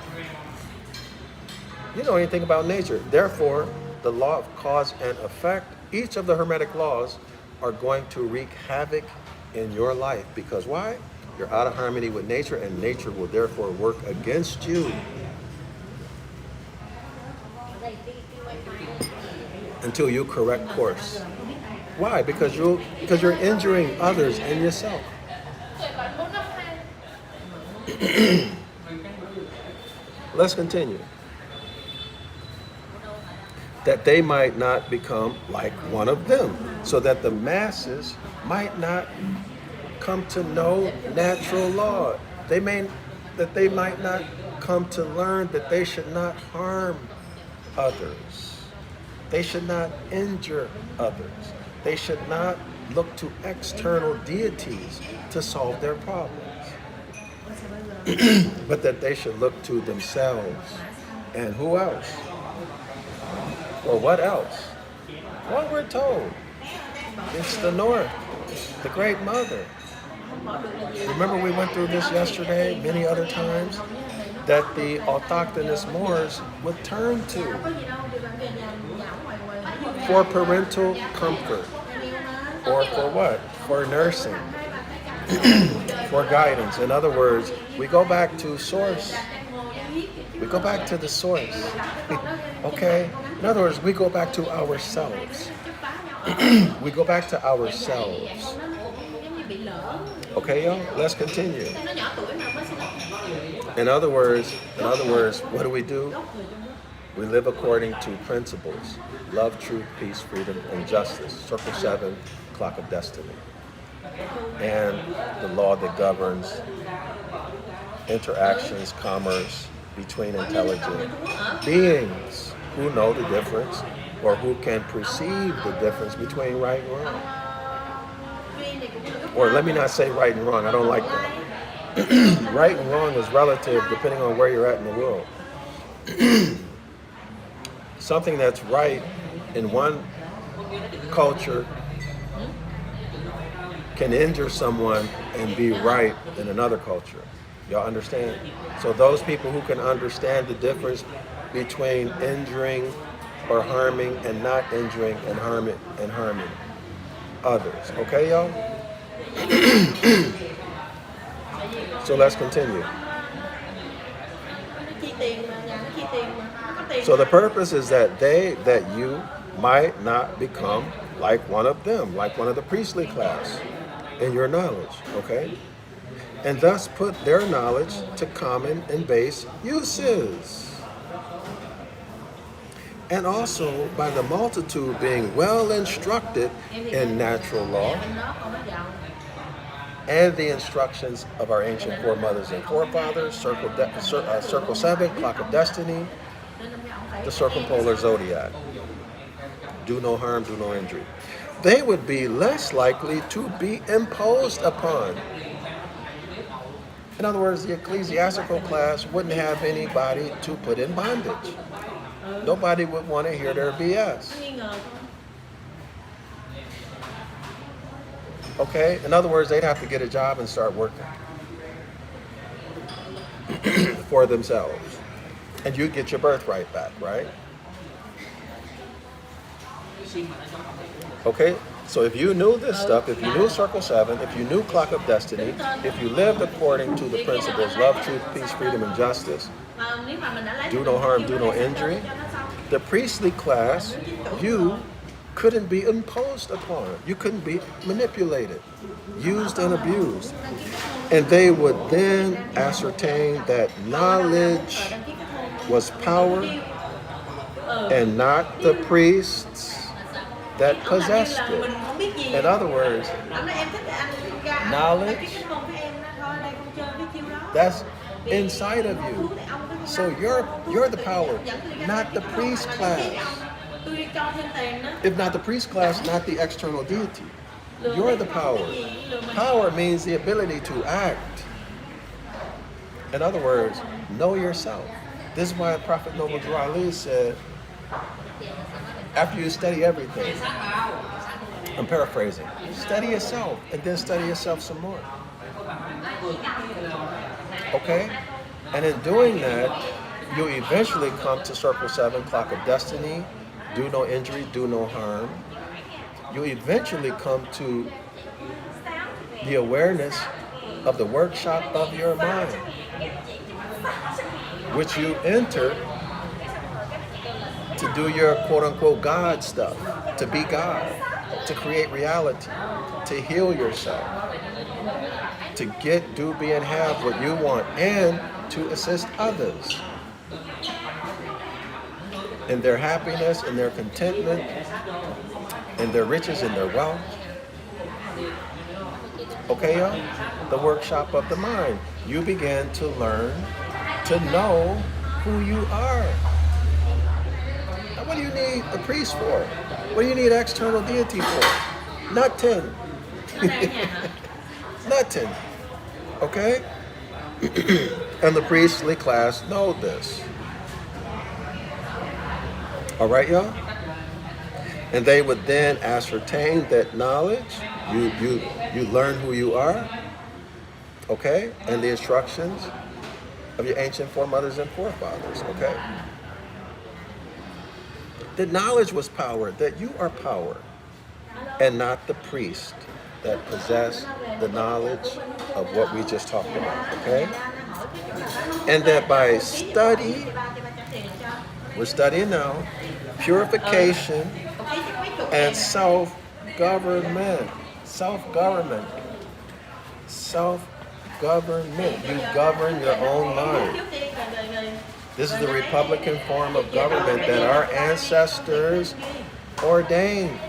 You don't know anything about nature. Therefore, the law of cause and effect, each of the Hermetic laws are going to wreak havoc in your life. Because why? You're out of harmony with nature, and nature will therefore work against you until you correct course. Why? Because you're injuring others and yourself. Let's continue. That they might not become like one of them, so that the masses might not come to know natural law. They might not come to learn that they should not harm others. They should not injure others. They should not look to external deities to solve their problems. But that they should look to themselves. And who else? Or what else? Well, we're told it's the North, the Great Mother. Remember we went through this yesterday, many other times, that the autochthonous Moors would turn to for parental comfort. Or for what? For nursing. For guidance. In other words, we go back to source. We go back to the source. Okay? In other words, we go back to ourselves. We go back to ourselves. Okay, y'all? Let's continue. In other words, what do? We live according to principles. Love, truth, peace, freedom, and justice. Circle 7, clock of destiny. And the law that governs interactions, commerce between intelligent beings who know the difference or who can perceive the difference between right and wrong. Or let me not say right and wrong, I don't like that. Right and wrong is relative depending on where you're at in the world. Something that's right in one culture can injure someone and be right in another culture. Y'all understand? So those people who can understand the difference between injuring or harming and not injuring and harming others. Okay, y'all? So let's continue. So the purpose is that you might not become like one of them, like one of the priestly class in your knowledge, okay? And thus put their knowledge to common and base uses. And also by the multitude being well instructed in natural law and the instructions of our ancient foremothers and forefathers, circle 7, clock of destiny, the circumpolar zodiac. Do no harm, do no injury. They would be less likely to be imposed upon. In other words, the ecclesiastical class wouldn't have anybody to put in bondage. Nobody would want to hear their BS. Okay? In other words, they'd have to get a job and start working for themselves. And you'd get your birthright back, right? Okay? So if you knew this stuff, if you knew Circle 7, if you knew Clock of Destiny, if you lived according to the principles love, truth, peace, freedom, and justice, do no harm, do no injury, the priestly class, you couldn't be imposed upon. You couldn't be manipulated, used and abused. And they would then ascertain that knowledge was power and not the priests that possessed it. In other words, knowledge, that's inside of you. So you're the power, not the priest class. If not the priest class, not the external deity. You're the power. Power means the ability to act. In other words, know yourself. This is why Prophet Noble Drew Ali said, after you study everything, I'm paraphrasing, study yourself and then study yourself some more. Okay? And in doing that, you eventually come to Circle 7, Clock of Destiny, do no injury, do no harm. You eventually come to the awareness of the workshop of your mind, which you enter to do your quote-unquote God stuff, to be God, to create reality, to heal yourself, to get, do, be, and have what you want, and to assist others in their happiness, in their contentment, in their riches, in their wealth. Okay, y'all? The workshop of the mind. You begin to learn to know who you are. Now, what do you need a priest for? What do you need external deity for? Nothing. Nothing. Okay? And the priestly class know this. All right, y'all? And they would then ascertain that knowledge, you learn who you are, okay? And the instructions of your ancient foremothers and forefathers, okay? The knowledge was power, that you are power, and not the priest that possess the knowledge of what we just talked about, okay? And that by study, we're studying now, purification and self-government. Self-government. Self-government. You govern your own mind. This is the Republican form of government that our ancestors ordained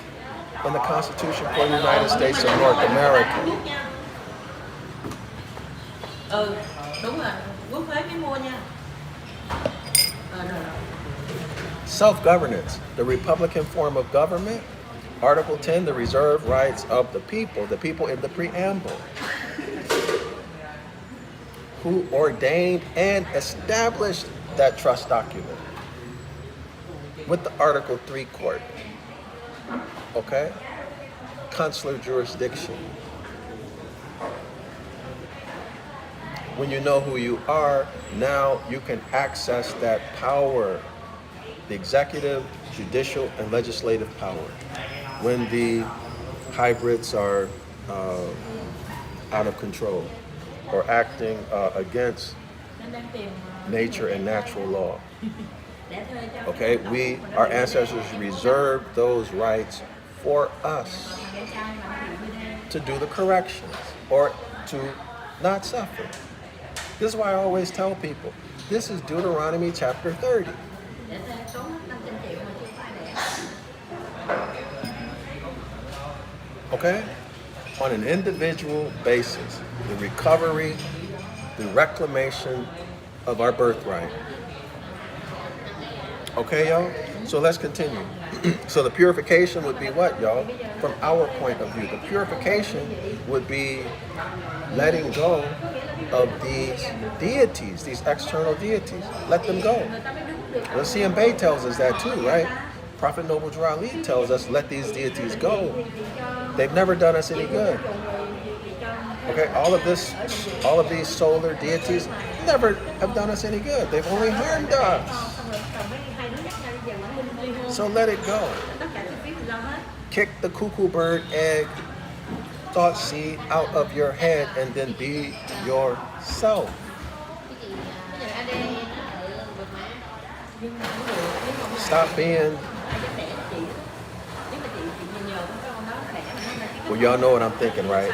in the Constitution for the United States of North America. Self-governance, the Republican form of government. Article 10, the reserved rights of the people in the preamble, who ordained and established that trust document with the Article 3 court. Okay? Consular jurisdiction. When you know who you are, now you can access that power, the executive, judicial, and legislative power. When the hybrids are out of control or acting against nature and natural law. Okay, our ancestors reserved those rights for us to do the corrections or to not suffer. This is why I always tell people, this is Deuteronomy chapter 30. Okay? on an individual basis, the recovery, the reclamation of our birthright. Okay, y'all? So let's continue. So the purification would be what, y'all? From our point of view, the purification would be letting go of these deities, these external deities. Let them go. Well, C.M. Bay tells us that too, right? Prophet Noble Drew Ali tells us, let these deities go. They've never done us any good. Okay, all of these solar deities never have done us any good. They've only harmed us. So let it go. Kick the cuckoo bird egg thought seed out of your head and then be yourself. Stop being. Well, y'all know what I'm thinking, right?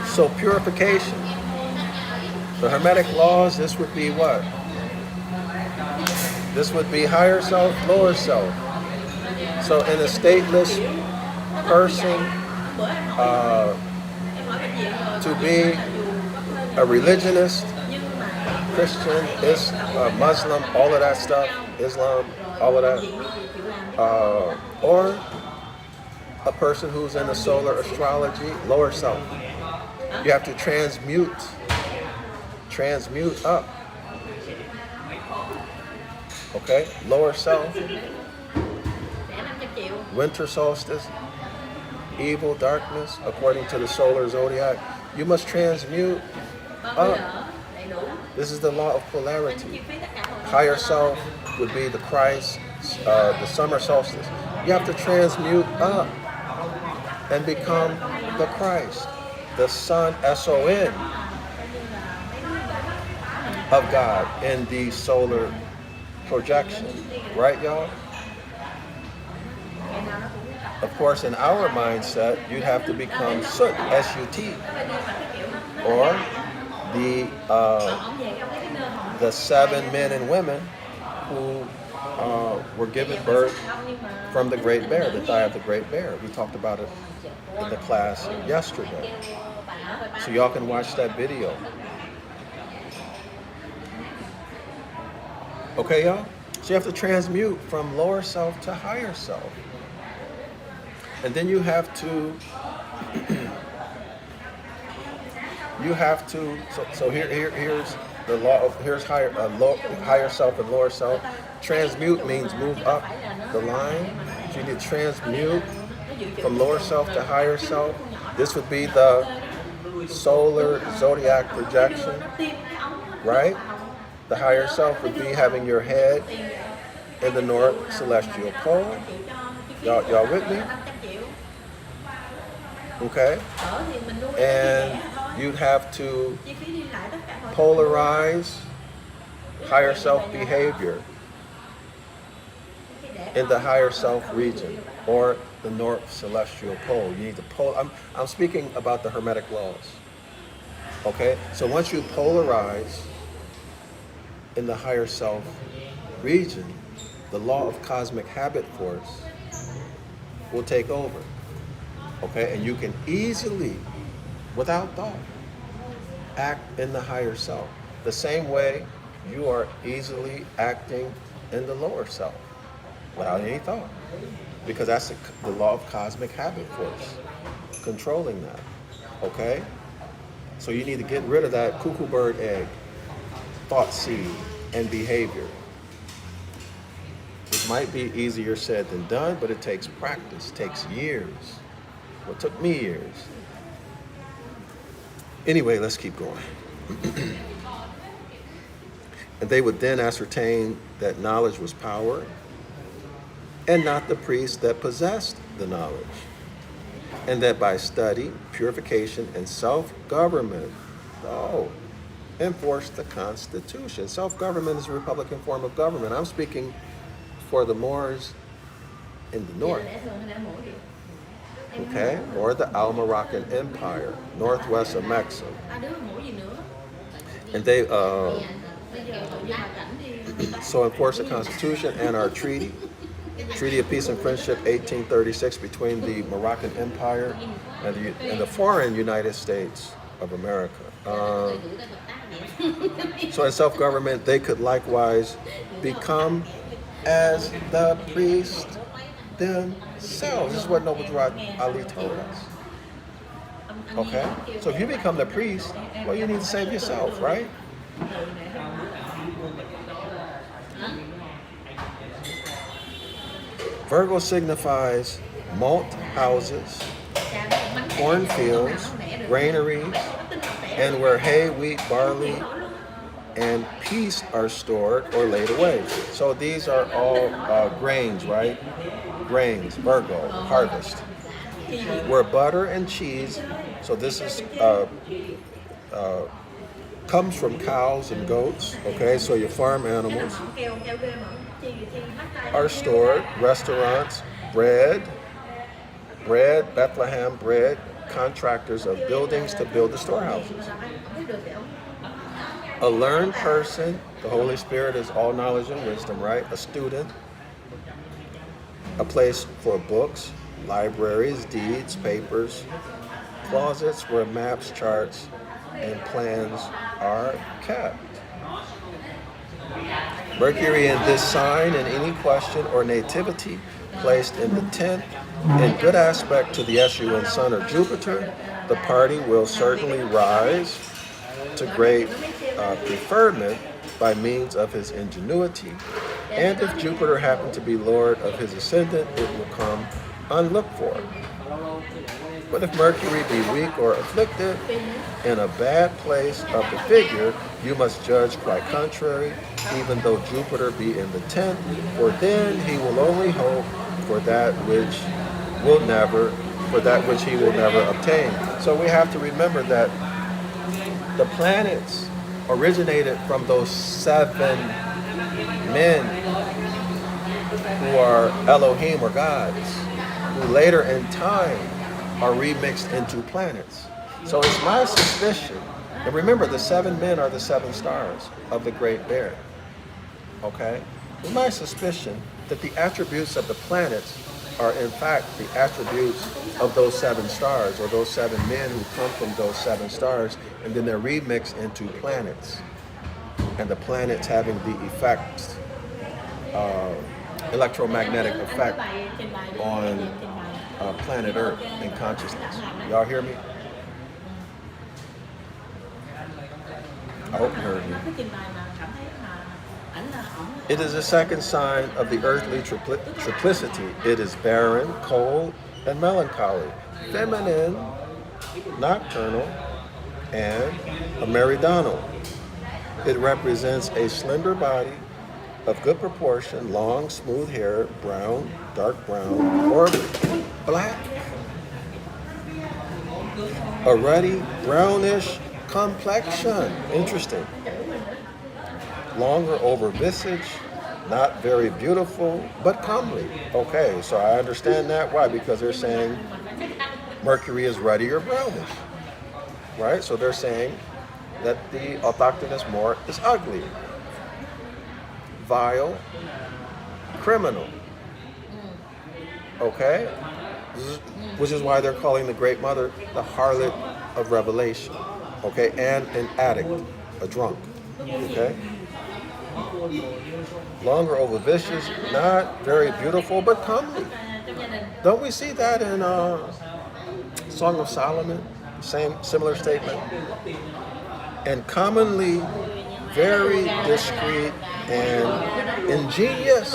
So purification. The Hermetic Laws, this would be what? This would be higher self, lower self. So in a stateless person, to be a religionist, Christian, Muslim, all of that stuff, Islam, all of that, or a person who's in the solar astrology, lower self. You have to transmute up. Okay, lower self, winter solstice, evil, darkness, according to the solar zodiac. You must transmute up. This is the law of polarity. Higher self would be the Christ, the summer solstice. You have to transmute up and become the Christ, the Son, S-O-N, of God in the solar projection. Right, y'all? Of course, in our mindset, you'd have to become Sut, S-U-T, or the 7 men and women who were given birth from the Great Bear, the thigh of the Great Bear. We talked about it in the class yesterday. So y'all can watch that video. Okay, y'all? So you have to transmute from lower self to higher self. And then you have to, so here's the law of, here's higher self and lower self. Transmute means move up the line. So you need to transmute from lower self to higher self. This would be the solar zodiac projection, right? The higher self would be having your head in the north celestial pole. Y'all with me? Okay? And you'd have to polarize higher self behavior in the higher self region or the north celestial pole. You need to I'm speaking about the Hermetic Laws. Okay? So once you polarize in the higher self region, the law of cosmic habit force will take over. Okay, and you can easily, without thought, act in the higher self. The same way you are easily acting in the lower self without any thought. Because that's the law of cosmic habit force, controlling that. Okay? So you need to get rid of that cuckoo bird egg, thought seed, and behavior. It might be easier said than done, but it takes practice, takes years. Well, it took me years. Anyway, let's keep going. And they would then ascertain that knowledge was power and not the priest that possessed the knowledge. And that by study, purification, and self-government, enforce the Constitution. Self-government is a republican form of government. I'm speaking for the Moors in the north. Okay, or the Al-Moroccan Empire, northwest of Mexico. And they, so enforce the Constitution and our treaty, Treaty of Peace and Friendship 1836 between the Moroccan Empire and the foreign United States of America. So in self-government, they could likewise become as the priest themselves. This is what Noble Drew Ali told us. Okay? So if you become the priest, well, you need to save yourself, right? Virgo signifies malt houses, cornfields, granaries, and where hay, wheat, barley, and peas are stored or laid away. So these are all grains, right? Grains, Virgo, harvest. Where butter and cheese, so this is comes from cows and goats, okay? So your farm animals are stored. Restaurants, bread, Bethlehem bread, contractors of buildings to build the storehouses. A learned person, the Holy Spirit is all knowledge and wisdom, right? A student, a place for books, libraries, deeds, papers, closets where maps, charts, and plans are kept. Mercury in this sign in any question or nativity placed in the 10th in good aspect to the Escheat sun or Jupiter, the party will certainly rise to great preferment by means of his ingenuity. And if Jupiter happened to be lord of his ascendant, it will come unlooked for. But if Mercury be weak or afflicted in a bad place of the figure, you must judge quite contrary, even though Jupiter be in the 10th, for then he will only hope for that which he will never obtain. So we have to remember that the planets originated from those 7 men who are Elohim or gods, who later in time are remixed into planets. So it's my suspicion, and remember the 7 men are the 7 stars of the Great Bear, okay? It's my suspicion that the attributes of the planets are in fact the attributes of those 7 stars, or those 7 men who come from those 7 stars, and then they're remixed into planets. And the planets having the effects, electromagnetic effect on planet Earth and consciousness. Y'all hear me? I hope you heard me. It is a second sign of the earthly triplicity. It is barren, cold, and melancholy, feminine, nocturnal, and a meridional. It represents a slender body of good proportion, long, smooth hair, brown, dark brown, or black. A ruddy, brownish complexion. Interesting. Longer over visage, not very beautiful, but comely. Okay, so I understand that. Why? Because they're saying Mercury is ruddy or brownish, right? So they're saying that the autochthonous Moor is ugly, vile, criminal. Okay? Which is why they're calling the Great Mother the harlot of Revelation. Okay? And an addict, a drunk. Okay? Longer over vicious, not very beautiful, but comely. Don't we see that in Song of Solomon? Similar statement. And commonly very discreet and ingenious.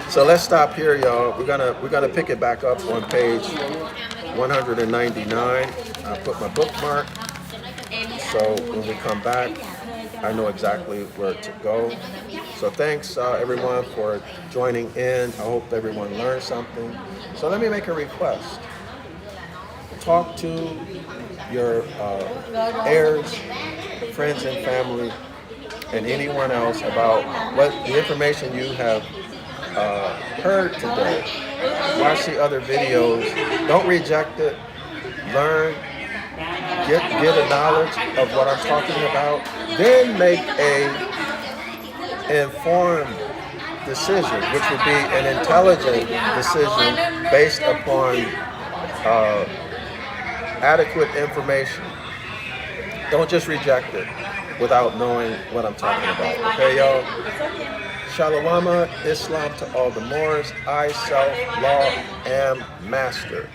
So let's stop here, y'all. We're gonna pick it back up on page 199. I put my bookmark, so when we come back, I know exactly where to go. So thanks everyone for joining in. I hope everyone learned something. So let me make a request. Talk to your heirs, friends and family, and anyone else about what the information you have heard today. Watch the other videos. Don't reject it. Learn. Get a knowledge of what I'm talking about. Then make a informed decision, which would be an intelligent decision based upon adequate information. Don't just reject it without knowing what I'm talking about. Okay, y'all? Shalawama, Islam to all the Moors. I, self, law, am master.